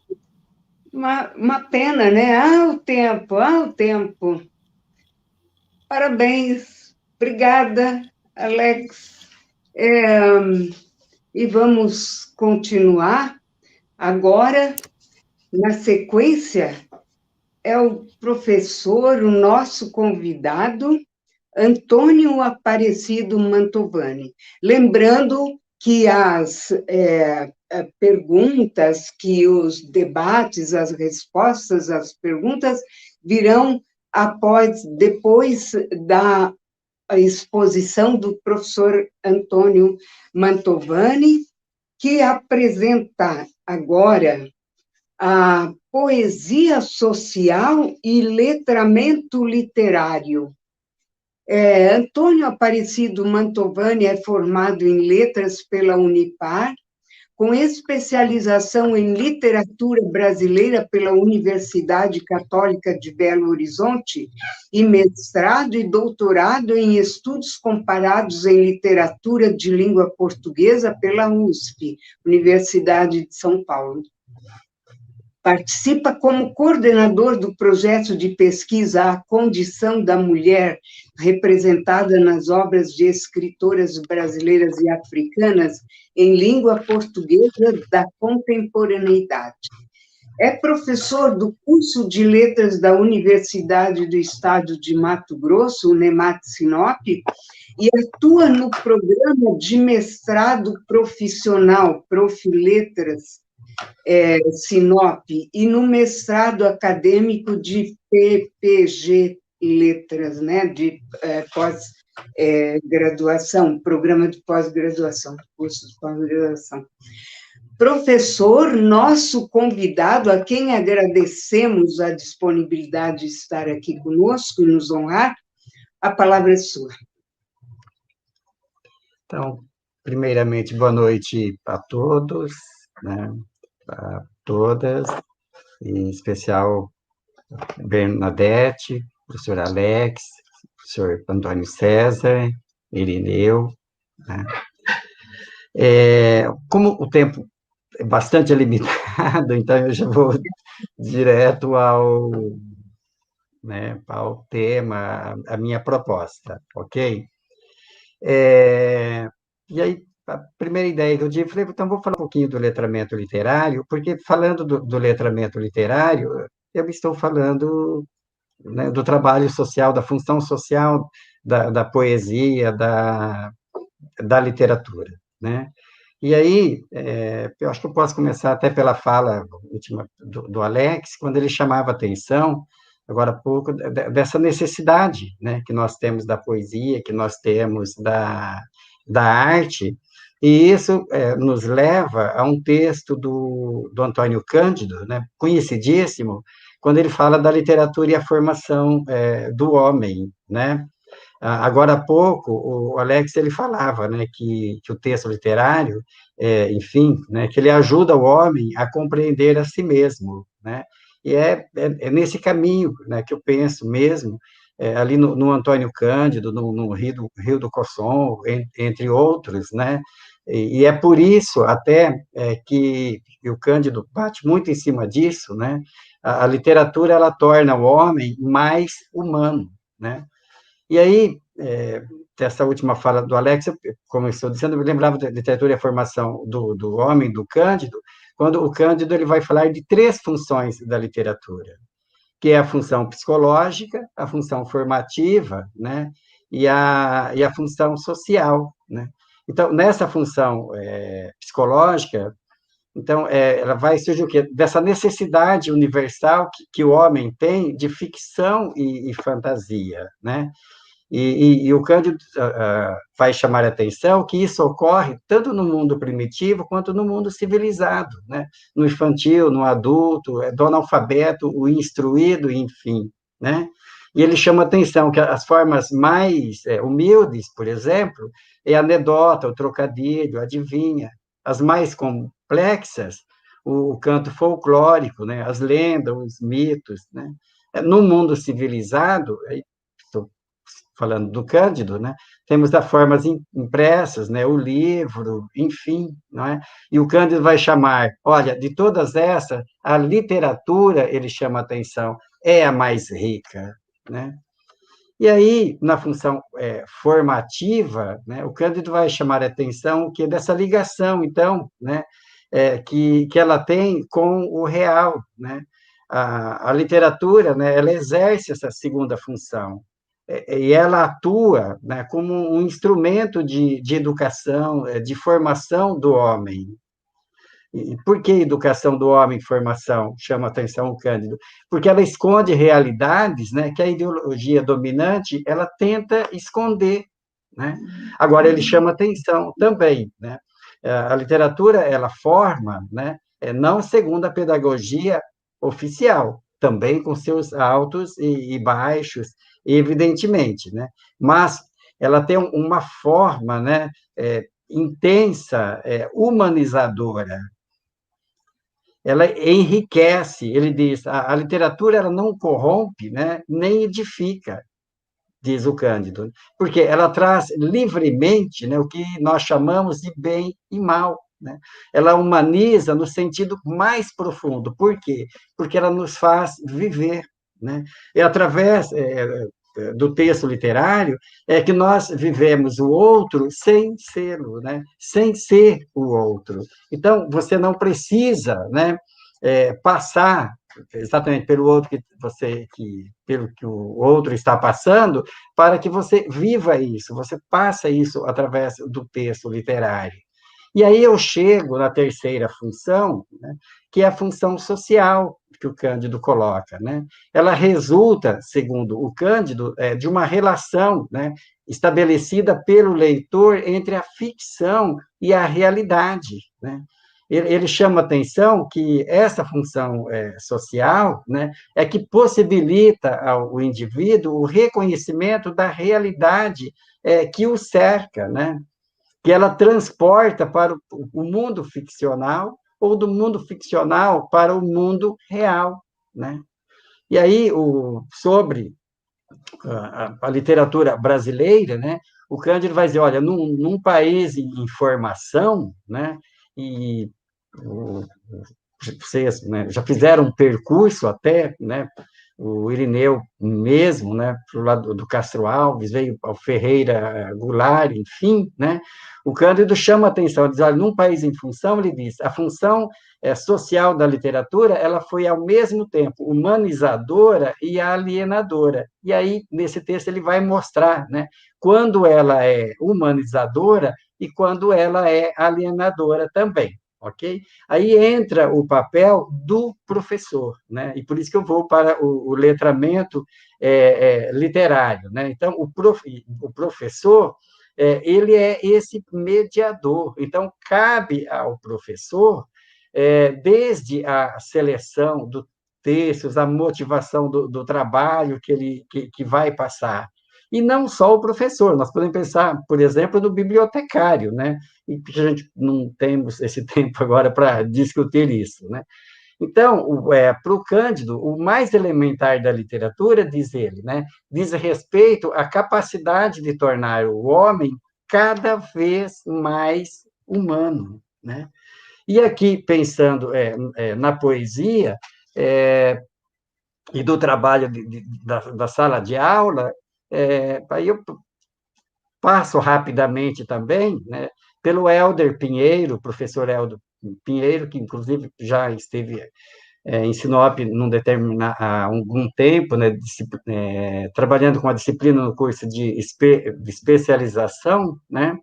uma pena, né? O tempo. Parabéns, obrigada, Alex. E vamos continuar. Agora, na sequência, é o professor, o nosso convidado, Antônio Aparecido Mantovani. Lembrando que as perguntas, que os debates, as respostas às perguntas virão depois da a exposição do professor Antônio Mantovani, que apresenta agora a poesia social e letramento literário. Antônio Aparecido Mantovani é formado em letras pela Unipar, com especialização em literatura brasileira pela Universidade Católica de Belo Horizonte e mestrado e doutorado em estudos comparados em literatura de língua portuguesa pela USP, Universidade de São Paulo. Participa como coordenador do projeto de pesquisa A Condição da Mulher, representada nas obras de escritoras brasileiras e africanas em língua portuguesa da contemporaneidade. É professor do curso de Letras da Universidade do Estado de Mato Grosso, UNEMAT Sinop, e atua no programa de mestrado profissional Prof. Letras Sinop, e no mestrado acadêmico de PPG Letras, né, de pós-graduação, programa de pós-graduação, curso de pós-graduação. Professor, nosso convidado, a quem agradecemos a disponibilidade de estar aqui conosco e nos honrar, a palavra é sua. Então, primeiramente, boa noite a todos, né? A todas, em especial Bernadette, professor Alex, professor Antônio César, Irineu, né? Como o tempo é bastante limitado, então eu já vou direto ao tema, a minha proposta, ok? E aí, a primeira ideia que eu tive, falei, então vou falar um pouquinho do letramento literário, porque falando do letramento literário, eu estou falando, né, do trabalho social, da função social da poesia, da literatura, né? E aí, eu acho que eu posso começar até pela fala última do Alex, quando ele chamava atenção, agora há pouco, dessa necessidade, né, que nós temos da poesia, que nós temos da arte, e isso nos leva a um texto do Antônio Cândido, né, conhecidíssimo, quando ele fala da literatura e a formação do homem, né? Agora há pouco, o Alex ele falava, né, que o texto literário, enfim, né, que ele ajuda o homem a compreender a si mesmo, né? E é nesse caminho, né, que eu penso mesmo, ali no Antônio Cândido, no Rio do Cosson, entre outros, né? E é por isso até que o Cândido bate muito em cima disso, né? A literatura, ela torna o homem mais humano, né? E aí, dessa última fala do Alex, como eu estou dizendo, eu me lembrava da literatura e a formação do homem, do Cândido, quando o Cândido ele vai falar de 3 funções da literatura, que é a função psicológica, a função formativa, né, e a função social, né. Então, nessa função psicológica, então, ela vai surgir o quê? Dessa necessidade universal que o homem tem de ficção e fantasia, né? E o Cândido vai chamar a atenção que isso ocorre tanto no mundo primitivo quanto no mundo civilizado, né? No infantil, no adulto, do analfabeto, o instruído, enfim, né? E ele chama a atenção que as formas mais humildes, por exemplo, é a anedota, o trocadilho, a adivinha. As mais complexas, o canto folclórico, né? As lendas, os mitos, né? No mundo civilizado, falando do Cândido, né, temos as formas impressas, né, o livro, enfim, não é? E o Cândido vai chamar, olha, de todas essas, a literatura, ele chama a atenção, é a mais rica, né? E aí, na função formativa, né, o Cândido vai chamar a atenção que é dessa ligação, então, né, que ela tem com o real, né? A literatura, né, ela exerce essa segunda função, e ela atua, né, como um instrumento de educação, de formação do homem. E por que educação do homem e formação chama atenção o Cândido? Porque ela esconde realidades, né, que a ideologia dominante ela tenta esconder, né? Agora, ele chama atenção também, né? A literatura, ela forma, né, não segundo a pedagogia oficial, também com seus altos e baixos, evidentemente, né? Mas ela tem uma forma, né, intensa, humanizadora. Ela enriquece, ele diz, a literatura ela não corrompe, né, nem edifica, diz o Cândido, porque ela traz livremente, né, o que nós chamamos de bem e mal, né? Ela humaniza no sentido mais profundo. Por quê? Porque ela nos faz viver, né? E através do texto literário é que nós vivemos o outro sem ser-lo, né? Sem ser o outro. Então, você não precisa, né, passar exatamente pelo outro pelo que o outro está passando, para que você viva isso, você passa isso através do texto literário. E aí eu chego na terceira função, né, que é a função social que o Cândido coloca, né? Ela resulta, segundo o Cândido, de uma relação, né, estabelecida pelo leitor entre a ficção e a realidade, né? Ele chama atenção que essa função social, né, é que possibilita ao indivíduo o reconhecimento da realidade que o cerca, né, que ela transporta para o mundo ficcional ou do mundo ficcional para o mundo real, né? E aí, sobre a literatura brasileira, né, o Cândido vai dizer, olha, num país em formação, né, e vocês, né, já fizeram um percurso até, né, o Irineu mesmo, né, para o lado do Castro Alves, veio ao Ferreira Goulart, enfim, né, o Cândido chama a atenção, ele diz, olha, num país em função, ele diz, a função social da literatura, ela foi ao mesmo tempo humanizadora e alienadora. E aí, nesse texto, ele vai mostrar, né, quando ela é humanizadora e quando ela é alienadora também. Ok? Aí entra o papel do professor, né? E por isso que eu vou para o letramento literário, né? Então, o professor, ele é esse mediador. Então, cabe ao professor, desde a seleção do textos, a motivação do trabalho que ele que vai passar. E não só o professor, nós podemos pensar, por exemplo, no bibliotecário, né? E que a gente não temos esse tempo agora para discutir isso, né? Então, para o Cândido, o mais elementar da literatura, diz ele, né, diz respeito à capacidade de tornar o homem cada vez mais humano, né? E aqui, pensando na poesia e do trabalho da sala de aula, aí eu passo rapidamente também, né, pelo Helder Pinheiro, professor Helder Pinheiro, que inclusive já esteve em Sinop há algum tempo, né, trabalhando com a disciplina no curso de especialização, né,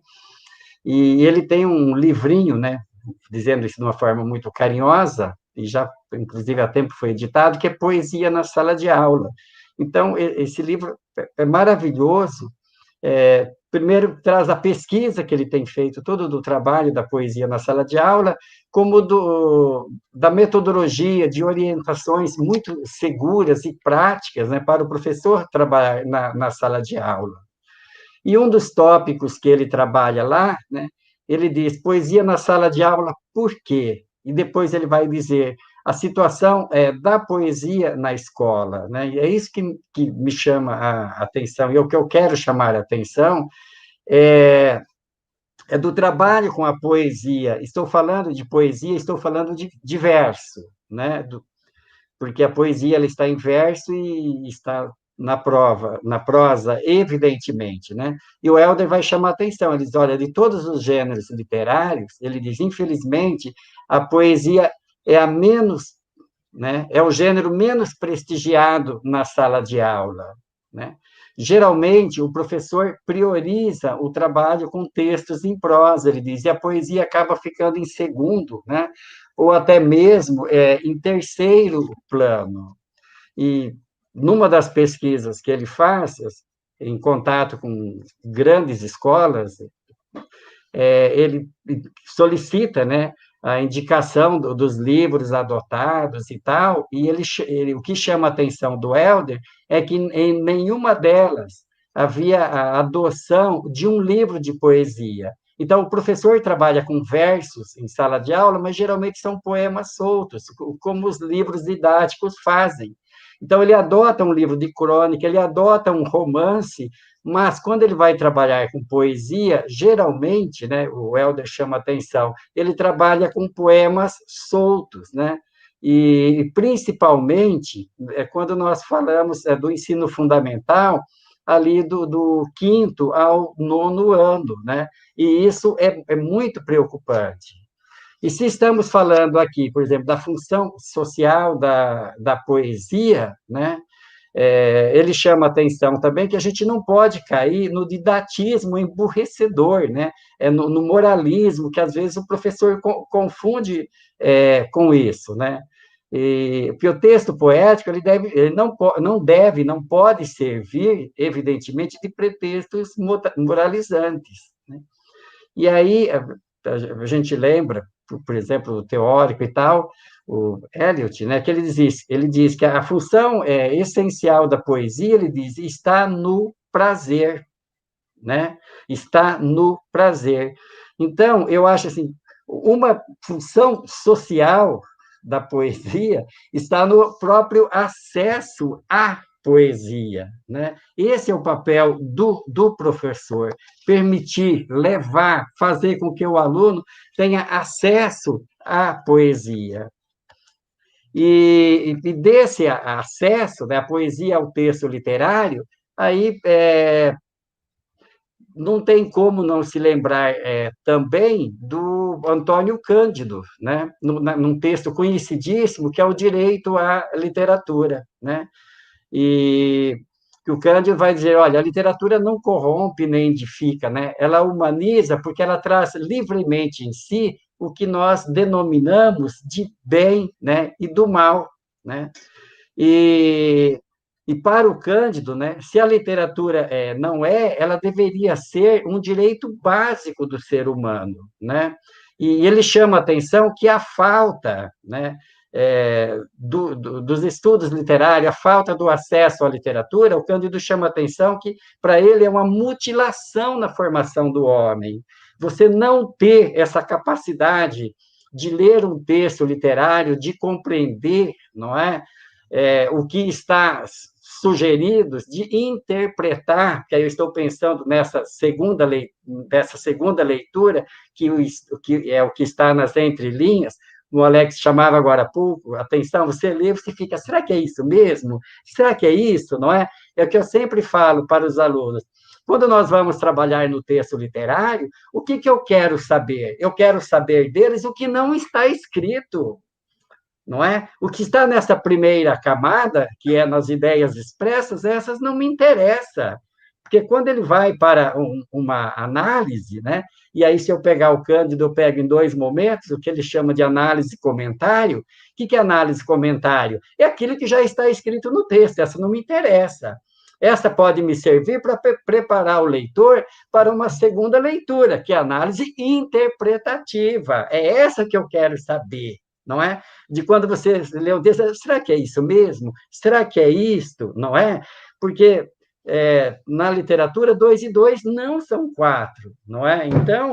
e ele tem um livrinho, né, dizendo isso de uma forma muito carinhosa, e já, inclusive, há tempo foi editado, que é Poesia na Sala de Aula. Então, esse livro é maravilhoso. Primeiro, traz a pesquisa que ele tem feito, todo do trabalho da poesia na sala de aula, como da metodologia, de orientações muito seguras e práticas, né, para o professor trabalhar na sala de aula. E um dos tópicos que ele trabalha lá, né, ele diz, poesia na sala de aula, por quê? E depois ele vai dizer, a situação da poesia na escola, né? E é isso que me chama a atenção, e o que eu quero chamar a atenção é do trabalho com a poesia. Estou falando de poesia, estou falando de verso, né? Porque a poesia ela está em verso e está na prosa, evidentemente, né? E o Helder vai chamar a atenção, ele diz, olha, de todos os gêneros literários, ele diz, infelizmente, a poesia é a menos, né? É o gênero menos prestigiado na sala de aula, né? geralmente o professor prioriza o trabalho com textos em prosa, ele diz, e a poesia acaba ficando em segundo, né? Ou até mesmo em terceiro plano. E numa das pesquisas que ele faz, em contato com grandes escolas, ele solicita, né, a indicação dos livros adotados e tal, e o que chama a atenção do Helder é que em nenhuma delas havia a adoção de um livro de poesia. Então, o professor trabalha com versos em sala de aula, mas geralmente são poemas soltos, como os livros didáticos fazem. Então, ele adota um livro de crônica, ele adota um romance, mas quando ele vai trabalhar com poesia, geralmente, né, o Helder chama atenção, ele trabalha com poemas soltos, né? E principalmente quando nós falamos do ensino fundamental, ali do quinto ao nono ano, né? E isso é muito preocupante. E se estamos falando aqui, por exemplo, da função social da poesia, né? Ele chama atenção também que a gente não pode cair no didatismo emburrecedor, né? No moralismo, que às vezes o professor confunde com isso, né? Porque o texto poético ele não pode servir, evidentemente, de pretextos moralizantes, né? E aí a gente lembra, por exemplo, o teórico e tal, o Eliot, né, que ele diz que a função essencial da poesia, ele diz, está no prazer, né? Está no prazer. Então, eu acho assim, uma função social da poesia está no próprio acesso à poesia, né? Esse é o papel do professor, permitir, levar, fazer com que o aluno tenha acesso à poesia. E desse acesso, né, à poesia ao texto literário, aí não tem como não se lembrar também do Antônio Cândido, né? Num texto conhecidíssimo, que é o Direito à Literatura, né? E que o Cândido vai dizer, olha, a literatura não corrompe nem edifica, né? Ela humaniza porque ela traz livremente em si o que nós denominamos de bem, né? E do mal, né? E para o Cândido, né, se a literatura não ela deveria ser um direito básico do ser humano, né? E ele chama a atenção que a falta, né, dos estudos literários, a falta do acesso à literatura, o Cândido chama a atenção que, para ele, é uma mutilação na formação do homem. Você não ter essa capacidade de ler um texto literário, de compreender, não é? O que está sugerido, de interpretar, que aí eu estou pensando nessa segunda leitura, que é o que está nas entrelinhas, o Alex chamava agora há pouco, atenção, você lê, você fica, será que é isso mesmo? Será que é isso, não é? É o que eu sempre falo para os alunos. Quando nós vamos trabalhar no texto literário, o que eu quero saber? Eu quero saber deles o que não está escrito, não é? O que está nessa primeira camada, que é nas ideias expressas, essas não me interessam. Porque quando ele vai para uma análise, né? E aí, se eu pegar o Cândido, eu pego em dois momentos, o que ele chama de análise comentário. O que é análise comentário? É aquilo que já está escrito no texto, essa não me interessa. Essa pode me servir para preparar o leitor para uma segunda leitura, que é a análise interpretativa. É essa que eu quero saber, não é? De quando você lê o texto, será que é isso mesmo? Será que é isto? Não é? Porque na literatura, 2 e 2 não são 4, não é? Então,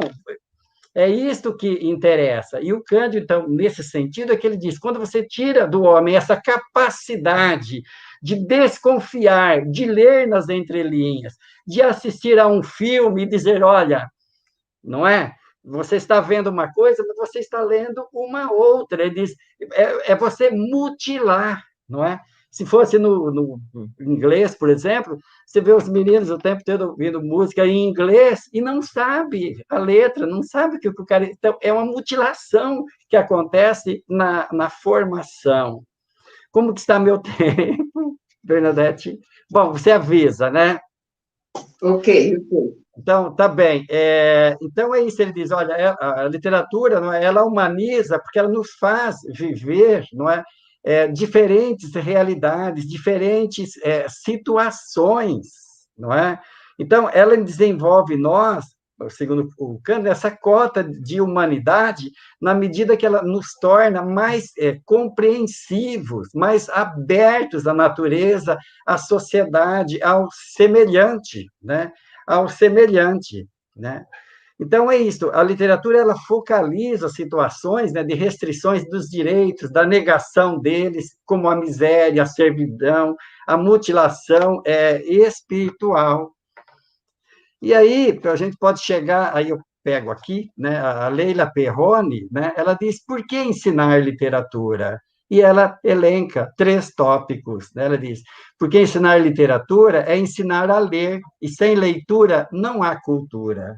é isto que interessa. E o Cândido, então, nesse sentido, é que ele diz, quando você tira do homem essa capacidade de desconfiar, de ler nas entrelinhas, de assistir a um filme e dizer, olha, não é? Você está vendo uma coisa, mas você está lendo uma outra. Ele diz, é você mutilar, não é? Se fosse no inglês, por exemplo, você vê os meninos o tempo todo ouvindo música em inglês e não sabe a letra, não sabe o que o cara... Então, é uma mutilação que acontece na formação. Como que está meu tempo, Bernadette? Bom, você avisa, né? Ok, ok. Então, tá bem. Então, é isso, ele diz, olha, a literatura, não é, ela humaniza porque ela nos faz viver, não é, diferentes realidades, diferentes situações, não é? Então, ela desenvolve nós, segundo o Kant, essa cota de humanidade na medida que ela nos torna mais compreensivos, mais abertos à natureza, à sociedade, ao semelhante, né? Ao semelhante, né? Então é isso. A literatura ela focaliza situações, né, de restrições dos direitos, da negação deles, como a miséria, a servidão, a mutilação espiritual. E aí a gente pode chegar, aí eu pego aqui, né, a Leila Perrone, né, ela diz por que ensinar literatura? E ela elenca 3 tópicos, né? Ela diz, porque ensinar literatura é ensinar a ler, e sem leitura não há cultura.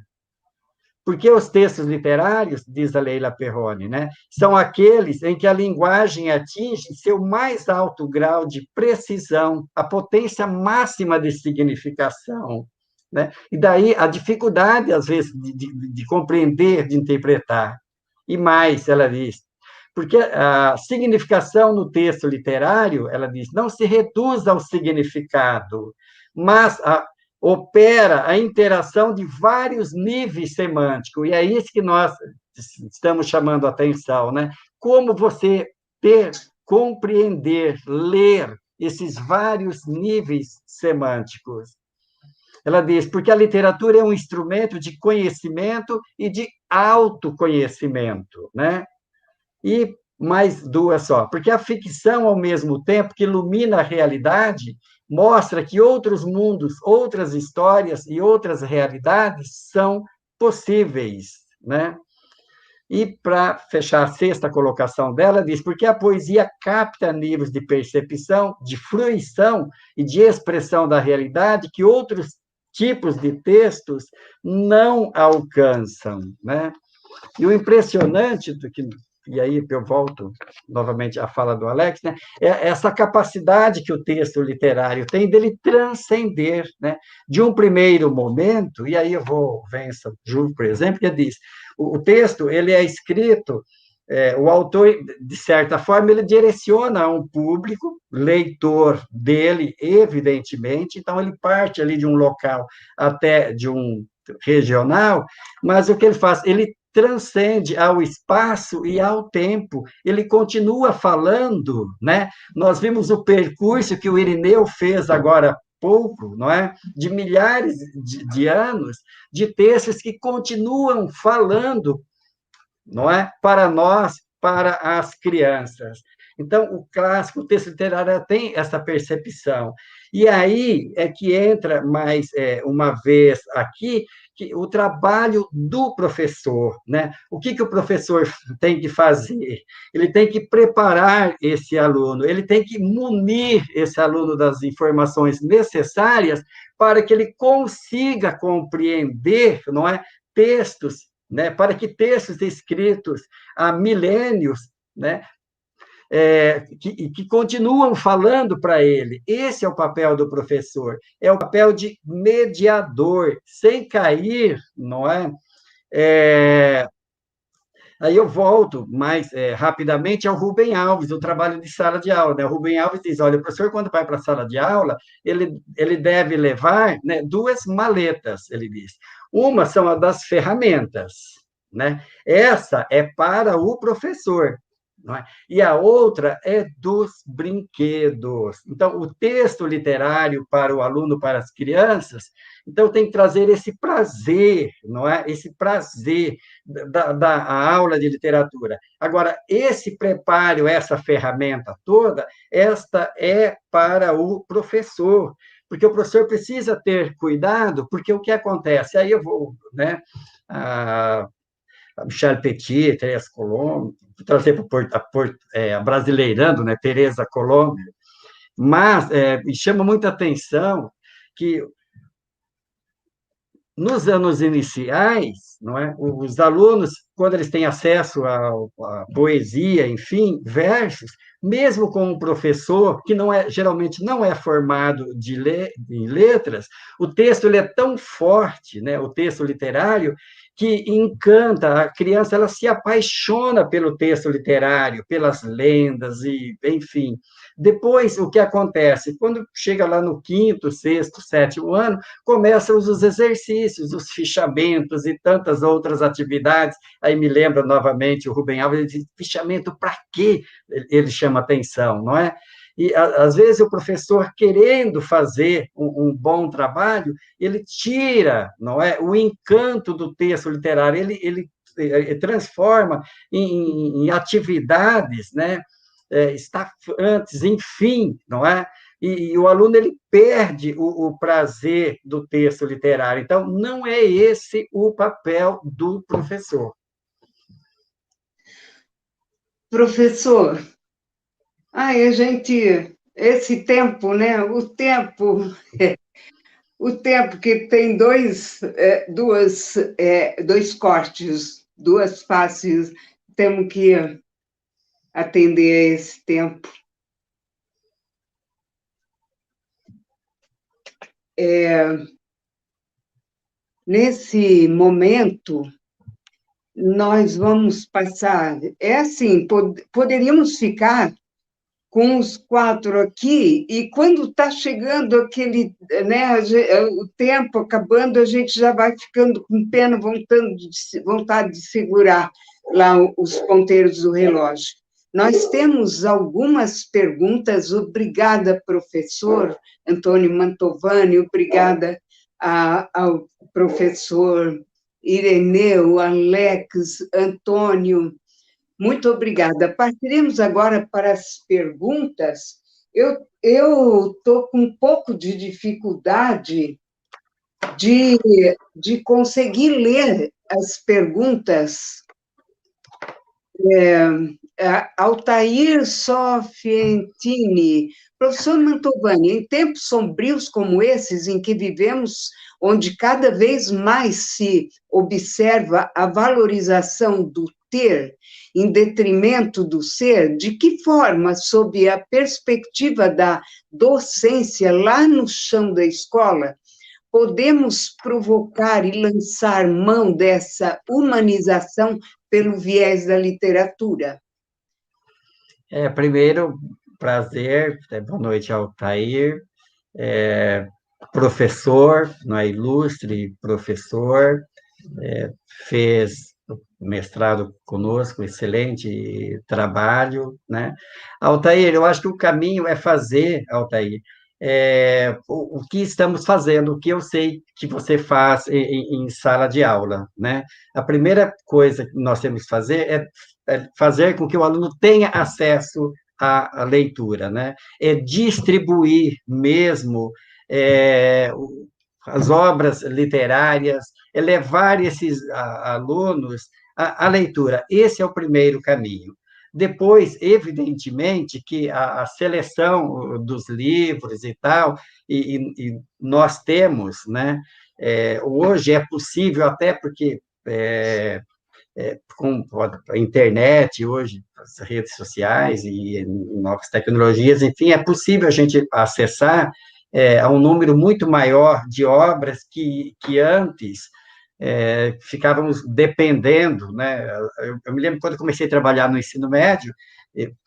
Porque os textos literários, diz a Leila Perrone, né, são aqueles em que a linguagem atinge seu mais alto grau de precisão, a potência máxima de significação, né? E daí a dificuldade, às vezes, de compreender, de interpretar. E mais, ela diz, porque a significação no texto literário, ela diz, não se reduz ao significado, mas opera a interação de vários níveis semânticos, e é isso que nós estamos chamando a atenção, né? Como você compreender, ler esses vários níveis semânticos. Ela diz, porque a literatura é um instrumento de conhecimento e de autoconhecimento, né? E mais 2 só, porque a ficção, ao mesmo tempo que ilumina a realidade, mostra que outros mundos, outras histórias e outras realidades são possíveis, né? E, para fechar a 6ª colocação dela, diz, porque a poesia capta níveis de percepção, de fruição e de expressão da realidade que outros tipos de textos não alcançam, né? E o impressionante do que, e aí eu volto novamente à fala do Alex, né, é essa capacidade que o texto literário tem dele transcender, né, de um primeiro momento, e aí eu vou ver Júlio, por exemplo, que diz, o texto ele é escrito, o autor, de certa forma, ele direciona a um público, leitor dele, evidentemente, então ele parte ali de um local até de um regional, mas o que ele faz? Ele transcende ao espaço e ao tempo, ele continua falando, né? Nós vimos o percurso que o Irineu fez agora há pouco, não é? De milhares de anos, de textos que continuam falando, não é? Para nós, para as crianças. Então, o clássico, o texto literário tem essa percepção. E aí é que entra mais uma vez aqui que o trabalho do professor, né? O que o professor tem que fazer? Ele tem que preparar esse aluno, ele tem que munir esse aluno das informações necessárias para que ele consiga compreender, não é? Textos, né? Para que textos escritos há milênios, né? Que continuam falando para ele. Esse é o papel do professor, é o papel de mediador, sem cair, não é? Aí eu volto mais rapidamente ao Rubem Alves, o trabalho de sala de aula. Né? O Rubem Alves diz, olha, o professor, quando vai para a sala de aula, ele deve levar, né, 2 maletas, ele diz. Uma são a das ferramentas, né? Essa é para o professor, não é? E a outra é dos brinquedos. Então, o texto literário para o aluno, para as crianças, então tem que trazer esse prazer, não é? Esse prazer da aula de literatura. Agora, esse preparo, essa ferramenta toda, esta é para o professor, porque o professor precisa ter cuidado, porque o que acontece? Aí eu vou, né? A Michelle Petit, Teresa Colombo, trazer para brasileirando, né, Teresa Colombo, mas me chama muita atenção que nos anos iniciais, não é? Os alunos, quando eles têm acesso à poesia, enfim, versos, mesmo com um professor que não é, geralmente não é formado em letras, o texto ele é tão forte, né? O texto literário, que encanta a criança, ela se apaixona pelo texto literário, pelas lendas e, enfim. Depois, o que acontece? Quando chega lá no quinto, sexto, sétimo ano, começam os exercícios, os fichamentos e tantas outras atividades. Aí me lembra novamente o Rubem Alves, ele diz, fichamento para quê? Ele chama atenção, não é? E, às vezes, o professor, querendo fazer um bom trabalho, ele tira, não é, o encanto do texto literário, ele transforma em atividades, né, estafantes, enfim, não é? E o aluno ele perde o prazer do texto literário. Então, não é esse o papel do professor. Professor, a gente, esse tempo, né? O tempo que tem dois cortes, duas faces, temos que atender a esse tempo. Nesse momento, nós vamos passar. É assim, poderíamos ficar com os quatro aqui, e quando está chegando aquele, né, o tempo acabando, a gente já vai ficando com pena, vontade de segurar lá os ponteiros do relógio. Nós temos algumas perguntas. Obrigada, professor Antônio Mantovani, obrigada ao professor Ireneu, Alex, Antônio. Muito obrigada. Partiremos agora para as perguntas. Eu estou com um pouco de dificuldade de conseguir ler as perguntas. Altair Sofientini. Professor Mantovani, em tempos sombrios como esses em que vivemos, onde cada vez mais se observa a valorização do ter em detrimento do ser, de que forma, sob a perspectiva da docência lá no chão da escola, podemos provocar e lançar mão dessa humanização pelo viés da literatura? Primeiro, prazer, boa noite, Altair, professor, não é, ilustre professor, fez mestrado conosco, excelente trabalho, né? Altair, eu acho que o caminho é fazer, Altair, o que estamos fazendo, o que eu sei que você faz em sala de aula, né? A primeira coisa que nós temos que fazer é fazer com que o aluno tenha acesso à leitura, né? É distribuir mesmo as obras literárias, é levar esses alunos à leitura. Esse é o primeiro caminho. Depois, evidentemente, que a seleção dos livros e tal, e nós temos, né? Hoje é possível, até porque com a internet hoje, as redes sociais e novas tecnologias, enfim, é possível a gente acessar a um número muito maior de obras que antes ficávamos dependendo, né? Eu me lembro quando comecei a trabalhar no ensino médio,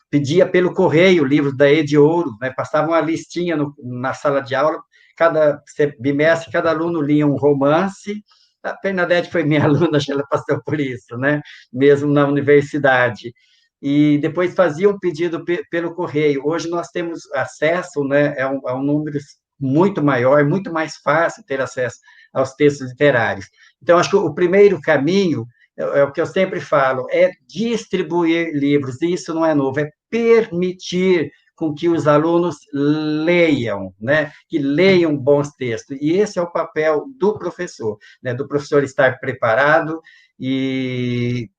pedia pelo correio livros da Ede Ouro, né? Passava uma listinha na sala de aula, cada bimestre, cada aluno lia um romance. A Bernadette foi minha aluna, acho que ela passou por isso, né? Mesmo na universidade. E depois fazia um pedido pelo correio. Hoje nós temos acesso, né, a um número muito maior, muito mais fácil ter acesso aos textos literários. Então, acho que o primeiro caminho, é o que eu sempre falo, é distribuir livros, e isso não é novo, é permitir com que os alunos leiam, né? Que leiam bons textos. E esse é o papel do professor, né? Do professor estar preparado e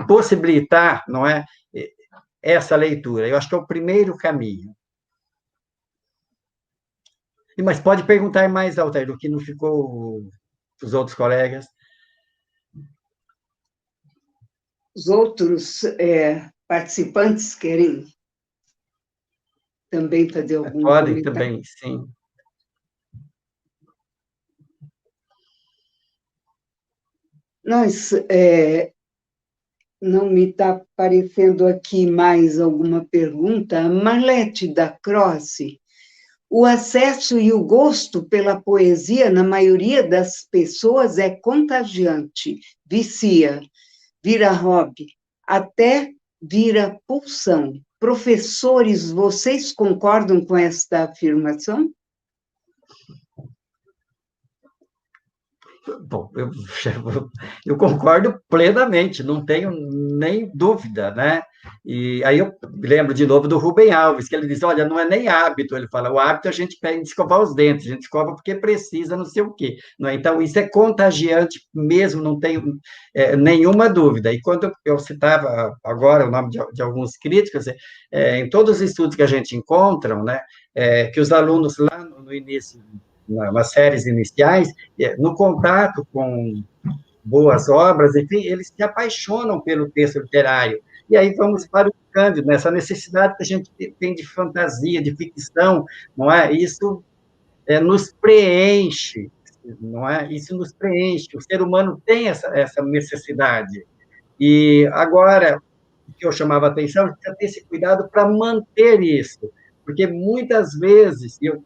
possibilitar, não é? Essa leitura. Eu acho que é o primeiro caminho. Mas pode perguntar mais, Altair, do que não ficou os outros colegas. Os outros participantes querem também fazer algum Podem comentário? também, sim. Nós, não me está aparecendo aqui mais alguma pergunta. A Marlete da Croce, o acesso e o gosto pela poesia, na maioria das pessoas, é contagiante, vicia, vira hobby, até vira pulsão. Professores, vocês concordam com esta afirmação? Bom, eu concordo plenamente, não tenho nem dúvida, né? E aí eu lembro de novo do Rubem Alves, que ele diz, olha, não é nem hábito, ele fala, o hábito a gente pede de escovar os dentes, a gente escova porque precisa, não sei o quê. Não é? Então, isso é contagiante mesmo, não tenho nenhuma dúvida. E quando eu citava agora o nome de alguns críticos, em todos os estudos que a gente encontra, né, que os alunos lá no início, nas séries iniciais, no contato com boas obras, enfim, eles se apaixonam pelo texto literário. E aí vamos para o Cândido, nessa necessidade que a gente tem de fantasia, de ficção, não é? Isso nos preenche, não é? Isso nos preenche. O ser humano tem essa necessidade. E agora, o que eu chamava a atenção é ter esse cuidado para manter isso, porque muitas vezes, e eu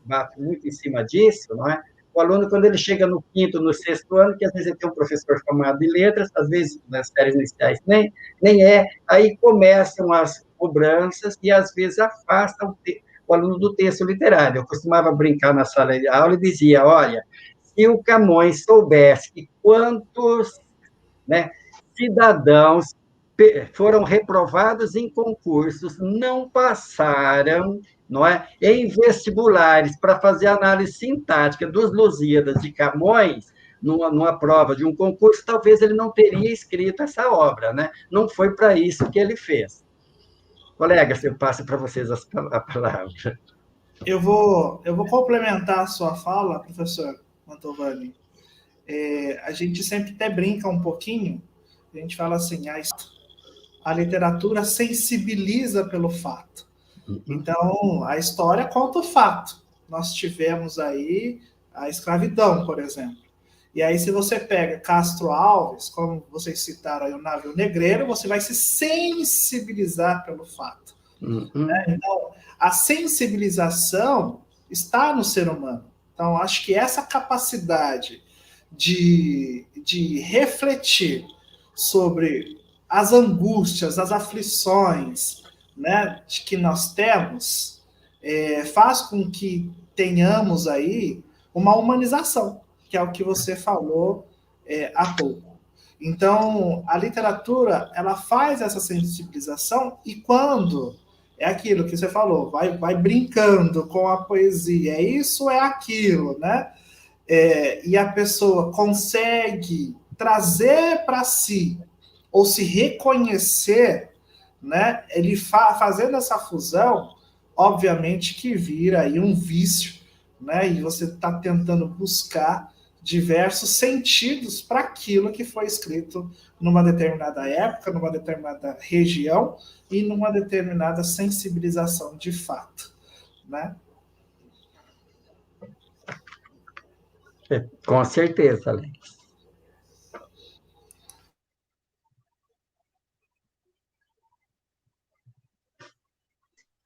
bato muito em cima disso, não é? O aluno, quando ele chega no quinto, no sexto ano, que às vezes ele tem um professor formado em letras, às vezes nas séries iniciais nem é, aí começam as cobranças e às vezes afastam o aluno do texto literário. Eu costumava brincar na sala de aula e dizia, olha, se o Camões soubesse que quantos, né, cidadãos foram reprovados em concursos, não passaram, não é, em vestibulares para fazer análise sintática dos Lusíadas de Camões, numa prova de um concurso, talvez ele não teria escrito essa obra, né? Não foi para isso que ele fez. Colegas, eu passo para vocês a palavra. Eu vou complementar a sua fala, professor Mantovani. A gente sempre até brinca um pouquinho, a gente fala assim, a literatura sensibiliza pelo fato. Então, a história conta o fato. Nós tivemos aí a escravidão, por exemplo. E aí, se você pega Castro Alves, como vocês citaram aí o navio negreiro, você vai se sensibilizar pelo fato. Né? Então, a sensibilização está no ser humano. Então, acho que essa capacidade de refletir sobre as angústias, as aflições, né, que nós temos, faz com que tenhamos aí uma humanização, que é o que você falou há pouco. Então, a literatura, ela faz essa sensibilização e quando é aquilo que você falou, vai brincando com a poesia, isso é aquilo, né? E a pessoa consegue trazer para si ou se reconhecer, né? Ele fazendo essa fusão, obviamente que vira aí um vício, né? E você está tentando buscar diversos sentidos para aquilo que foi escrito numa determinada época, numa determinada região e numa determinada sensibilização de fato, né? Com certeza, Alex.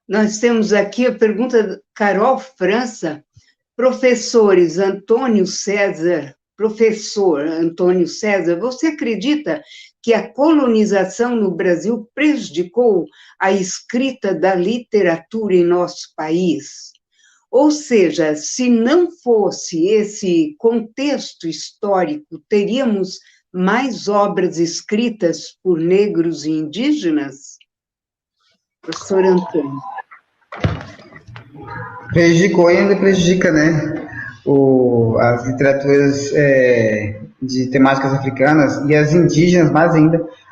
Nós temos aqui a pergunta de Carol França. Professor Antônio César, você acredita que a colonização no Brasil prejudicou a escrita da literatura em nosso país? Ou seja, se não fosse esse contexto histórico, teríamos mais obras escritas por negros e indígenas? Professor Antônio. Prejudicou e ainda prejudica, né? As literaturas de temáticas africanas e as indígenas, mais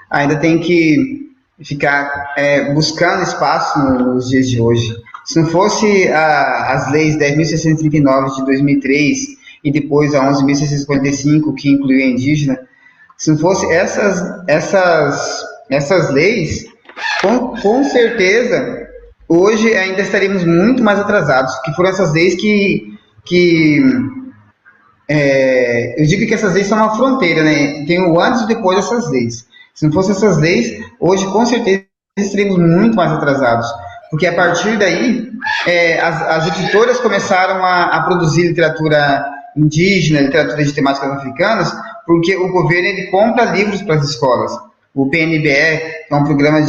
ainda tem que ficar buscando espaço nos dias de hoje. Se não fosse as leis 10.639 de 2003 e depois a 11.645, que incluiu a indígena. Se não fosse essas leis, com certeza, hoje ainda estaríamos muito mais atrasados, que foram essas leis eu digo que essas leis são uma fronteira, né? Tem o antes e depois dessas leis. Se não fossem essas leis, hoje com certeza estaríamos muito mais atrasados, porque a partir daí as editoras começaram a produzir literatura indígena, literatura de temáticas africanas, porque o governo ele compra livros para as escolas. O PNBE, que é um programa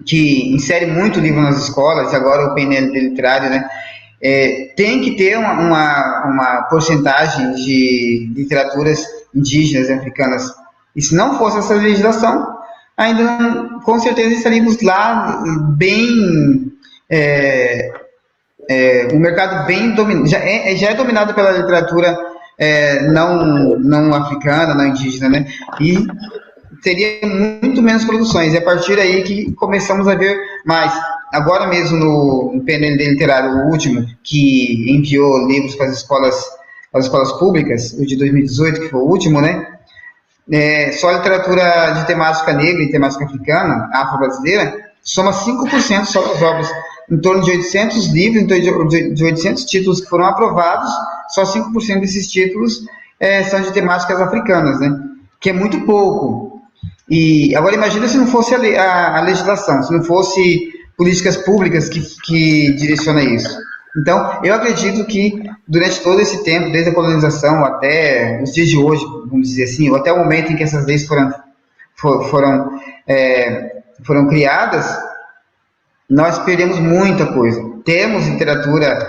que insere muito livro nas escolas, e agora o PNL literário, né? Tem que ter uma porcentagem de literaturas indígenas e africanas. E se não fosse essa legislação, ainda não, com certeza estaríamos lá bem... o mercado bem dominado, já é dominado pela literatura não africana, não indígena, né? E teria muito menos produções. E a partir daí que começamos a ver mais. Agora mesmo no PNL literário, o último, que enviou livros para as escolas públicas, o de 2018, que foi o último, né? Só a literatura de temática negra e temática africana, afro-brasileira, soma 5% só das obras. Em torno de 800 livros, em torno de 800 títulos que foram aprovados, só 5% desses títulos são de temáticas africanas, né? Que é muito pouco. E agora imagina se não fosse a legislação, se não fosse políticas públicas que direcionam isso. Então, eu acredito que durante todo esse tempo, desde a colonização até os dias de hoje, vamos dizer assim, ou até o momento em que essas leis foram criadas, nós perdemos muita coisa. Temos literatura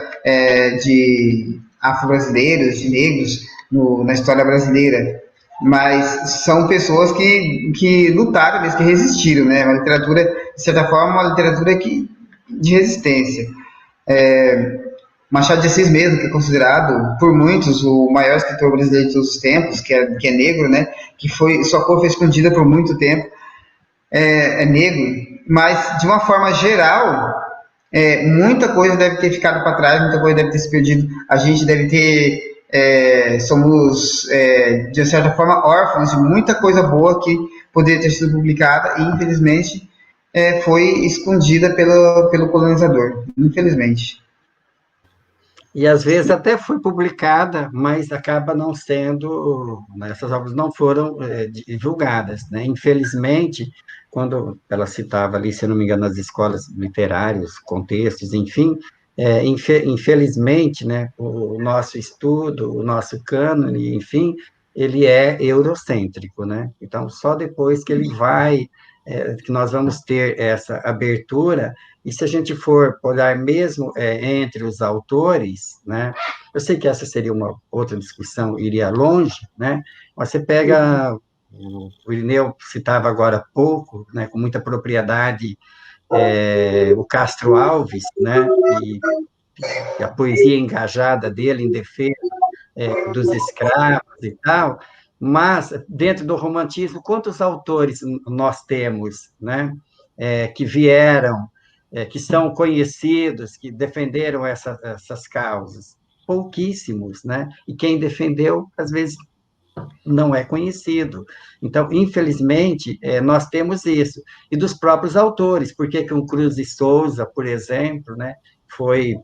de afro-brasileiros, de negros, na história brasileira, mas são pessoas que lutaram mesmo, que resistiram, né? Uma literatura, de certa forma, uma literatura de resistência. Machado de Assis mesmo, que é considerado por muitos o maior escritor brasileiro de todos os tempos, que é negro, né? Que sua cor foi escondida por muito tempo, é negro, mas de uma forma geral, muita coisa deve ter ficado para trás, muita coisa deve ter se perdido. A gente deve ter somos, de certa forma, órfãos de muita coisa boa que poderia ter sido publicada e, infelizmente, foi escondida pelo colonizador, infelizmente. E, às vezes, até foi publicada, mas acaba não sendo... Essas obras não foram divulgadas, né? Infelizmente, quando ela citava ali, se não me engano, nas escolas literárias, contextos, enfim... infelizmente, né, o nosso estudo, o nosso cânone, enfim, ele é eurocêntrico, né? Então, só depois que ele vai, que nós vamos ter essa abertura, e se a gente for olhar mesmo entre os autores, né? Eu sei que essa seria uma outra discussão, iria longe, né? Mas você pega, o Irineu citava agora há pouco, né, com muita propriedade, o Castro Alves, né, e a poesia engajada dele em defesa dos escravos e tal, mas, dentro do romantismo, quantos autores nós temos, né, que vieram, que são conhecidos, que defenderam essas causas? Pouquíssimos, né? E quem defendeu, às vezes, não é conhecido. Então, infelizmente, nós temos isso. E dos próprios autores, por que um Cruz de Souza, por exemplo, né, foi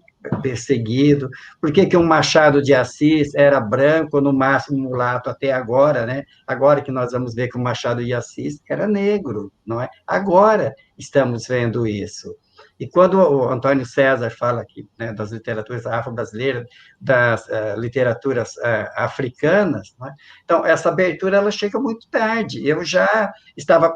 perseguido? Por que um Machado de Assis era branco, ou no máximo mulato até agora, né? Agora que nós vamos ver que o Machado de Assis era negro, não é? Agora estamos vendo isso. E quando o Antônio César fala aqui, né, das literaturas afro-brasileiras, das literaturas africanas, né? Então, essa abertura ela chega muito tarde. Eu já estava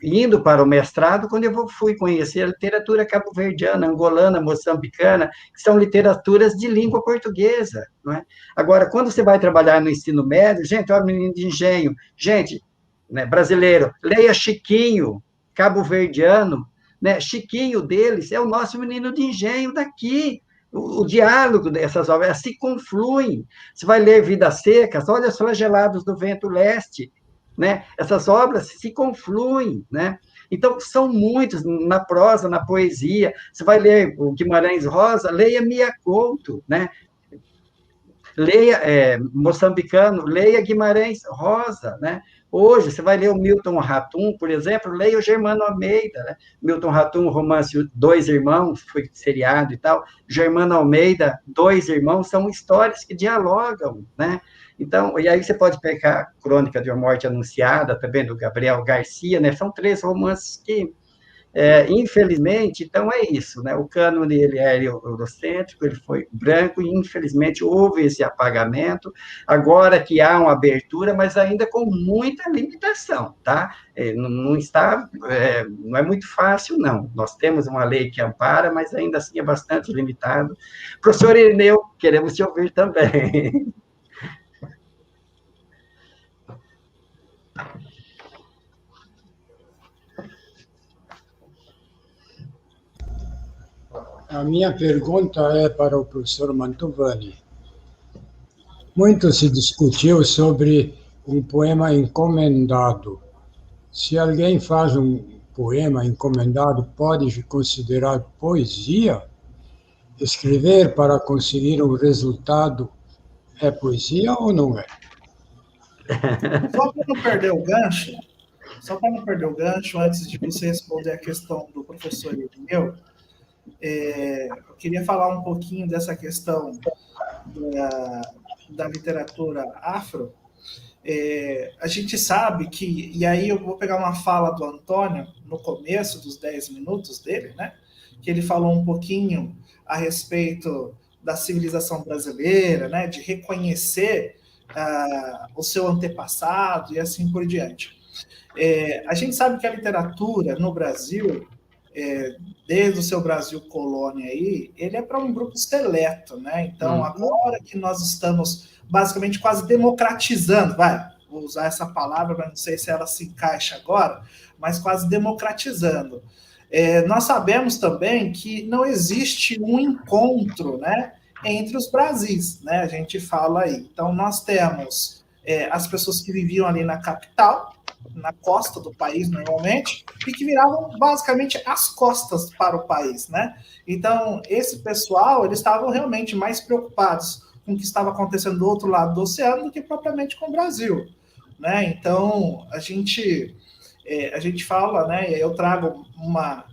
indo para o mestrado quando eu fui conhecer a literatura cabo-verdiana, angolana, moçambicana, que são literaturas de língua portuguesa, não é? Agora, quando você vai trabalhar no ensino médio, gente, olha, menino de engenho, gente, né, brasileiro, leia Chiquinho, cabo-verdiano, né? Chiquinho deles é o nosso menino de engenho daqui. O diálogo dessas obras se confluem. Você vai ler Vidas Secas, olha os flagelados do vento leste, né? Essas obras se confluem, né? Então, são muitos, na prosa, na poesia. Você vai ler o Guimarães Rosa, leia Mia Couto, né? Leia moçambicano, leia Guimarães Rosa, né? Hoje, você vai ler o Milton Ratum, por exemplo, leia o Germano Almeida, né? Milton Ratum, o romance Dois Irmãos, foi seriado e tal. Germano Almeida, Dois Irmãos, são histórias que dialogam, né? Então, e aí você pode pegar Crônica de uma Morte Anunciada, também do Gabriel Garcia, né? São 3 romances que infelizmente, então é isso, né? O cânone ele é eurocêntrico, ele foi branco e infelizmente houve esse apagamento. Agora que há uma abertura, mas ainda com muita limitação, tá? Não está, não é muito fácil, não. Nós temos uma lei que ampara, mas ainda assim é bastante limitado. Professor Irineu, queremos te ouvir também. A minha pergunta é para o professor Mantovani. Muito se discutiu sobre um poema encomendado. Se alguém faz um poema encomendado, pode considerar poesia? Escrever para conseguir um resultado é poesia ou não é? Só para não perder o gancho, antes de você responder a questão do professor Irineu, eu queria falar um pouquinho dessa questão da literatura afro. A gente sabe que, e aí eu vou pegar uma fala do Antônio, no começo dos 10 minutos dele, né, que ele falou um pouquinho a respeito da civilização brasileira, né, de reconhecer o seu antepassado e assim por diante. A gente sabe que a literatura no Brasil, desde o seu Brasil colônia aí, ele é para um grupo seleto, né? Então, agora que nós estamos basicamente quase democratizando, vou usar essa palavra, mas não sei se ela se encaixa agora, mas quase democratizando. Nós sabemos também que não existe um encontro, né, entre os Brasis, né? A gente fala aí. Então, nós temos as pessoas que viviam ali na capital, na costa do país, normalmente, e que viravam basicamente as costas para o país, né? Então, esse pessoal, eles estavam realmente mais preocupados com o que estava acontecendo do outro lado do oceano do que propriamente com o Brasil, né? Então, a gente fala, né? Eu trago uma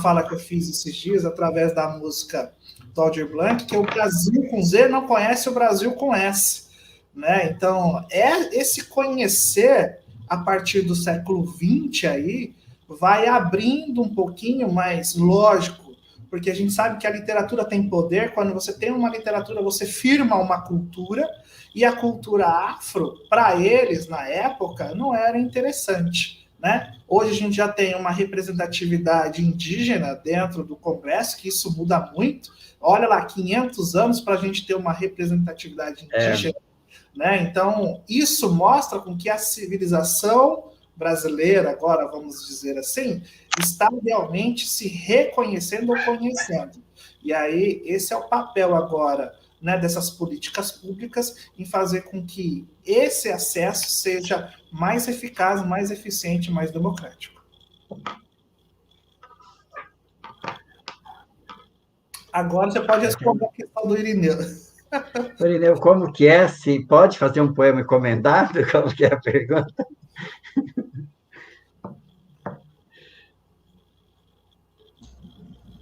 fala que eu fiz esses dias através da música do Aldir Blanc, que o Brasil com Z não conhece o Brasil com S, né? Então, esse conhecer a partir do século XX aí, vai abrindo um pouquinho mais, lógico, porque a gente sabe que a literatura tem poder. Quando você tem uma literatura, você firma uma cultura, e a cultura afro, para eles, na época, não era interessante, né? Hoje a gente já tem uma representatividade indígena dentro do Congresso, que isso muda muito. Olha lá, 500 anos para a gente ter uma representatividade indígena. Né? Então, isso mostra com que a civilização brasileira, agora vamos dizer assim, está realmente se reconhecendo ou conhecendo. E aí, esse é o papel agora, né, dessas políticas públicas em fazer com que esse acesso seja mais eficaz, mais eficiente, mais democrático. Agora você pode responder a questão do Irineu. Irineu, como que é? Se pode fazer um poema encomendado? Como que é a pergunta?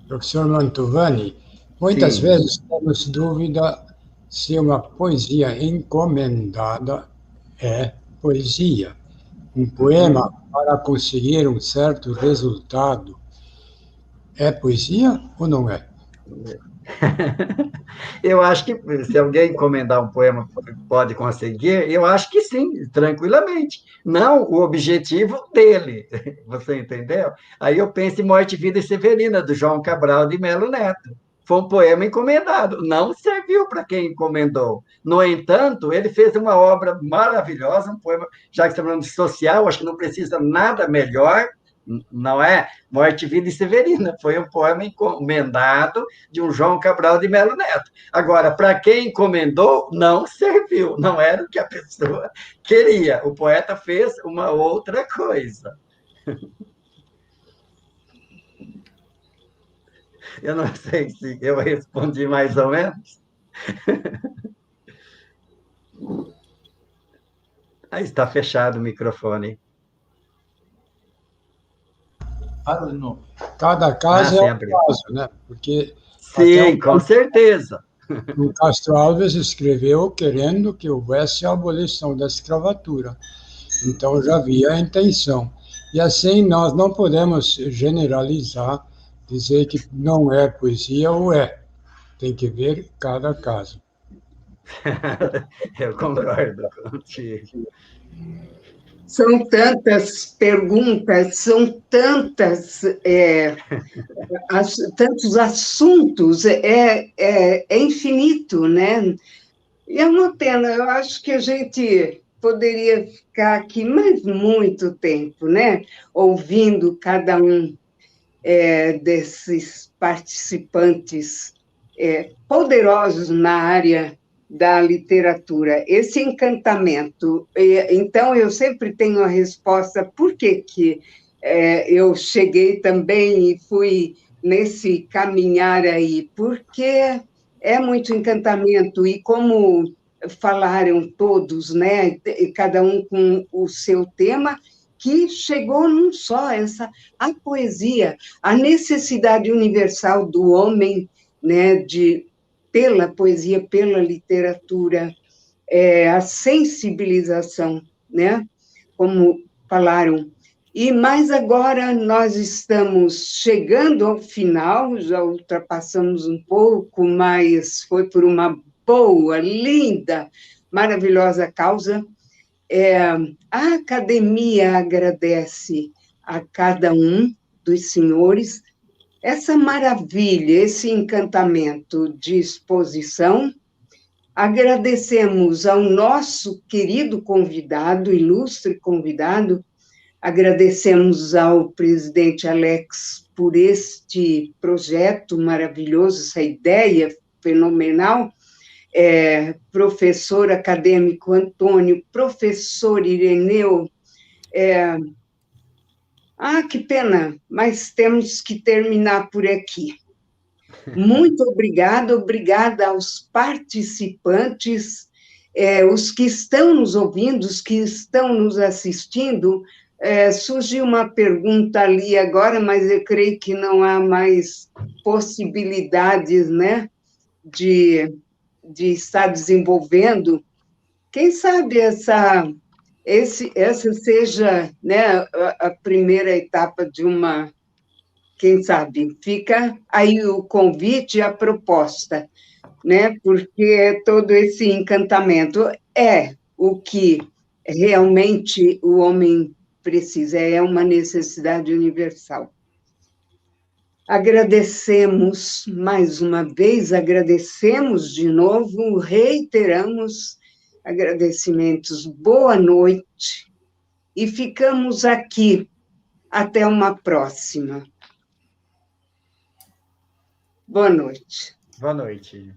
Professor Mantovani, muitas vezes temos dúvida se uma poesia encomendada é poesia. Um poema para conseguir um certo resultado é poesia ou não é? Eu acho que se alguém encomendar um poema pode conseguir, eu acho que sim, tranquilamente. Não o objetivo dele, você entendeu? Aí eu penso em Morte, Vida e Severina, do João Cabral de Melo Neto. Foi um poema encomendado, não serviu para quem encomendou. No entanto, ele fez uma obra maravilhosa, um poema, já que estamos falando de social, acho que não precisa nada melhor, não é? Morte, Vida e Severina. Foi um poema encomendado de um João Cabral de Melo Neto. Agora, para quem encomendou, não serviu, não era o que a pessoa queria. O poeta fez uma outra coisa. Eu não sei se eu respondi mais ou menos. Aí está fechado o microfone. Fala de novo. Cada caso é um caso, né? Porque sim, com certeza. O Castro Alves escreveu querendo que houvesse a abolição da escravatura. Então já havia a intenção. E assim nós não podemos generalizar, dizer que não é poesia ou é. Tem que ver cada caso. Eu concordo contigo. São tantas perguntas, são tantos assuntos, é infinito, né? E é uma pena, eu acho que a gente poderia ficar aqui mais muito tempo, né? Ouvindo cada um desses participantes poderosos na área da literatura. Esse encantamento. Então, eu sempre tenho a resposta por que eu cheguei também e fui nesse caminhar aí, porque é muito encantamento, e como falaram todos, né, cada um com o seu tema, que chegou num só, a poesia, a necessidade universal do homem, né, pela poesia, pela literatura, a sensibilização, né, como falaram. E mais agora nós estamos chegando ao final, já ultrapassamos um pouco, mas foi por uma boa, linda, maravilhosa causa. A academia agradece a cada um dos senhores essa maravilha, esse encantamento de exposição. Agradecemos ao nosso querido convidado, ilustre convidado, agradecemos ao presidente Alex por este projeto maravilhoso, essa ideia fenomenal, professor acadêmico Antônio, professor Ireneu. Que pena, mas temos que terminar por aqui. Muito obrigada aos participantes, os que estão nos ouvindo, os que estão nos assistindo. Surgiu uma pergunta ali agora, mas eu creio que não há mais possibilidades, né, de estar desenvolvendo. Quem sabe essa seja, né, a primeira etapa de uma. Quem sabe? Fica aí o convite e a proposta, né? Porque todo esse encantamento é o que realmente o homem precisa, é uma necessidade universal. Agradecemos mais uma vez, agradecemos de novo, reiteramos agradecimentos, boa noite, e ficamos aqui até uma próxima. Boa noite. Boa noite.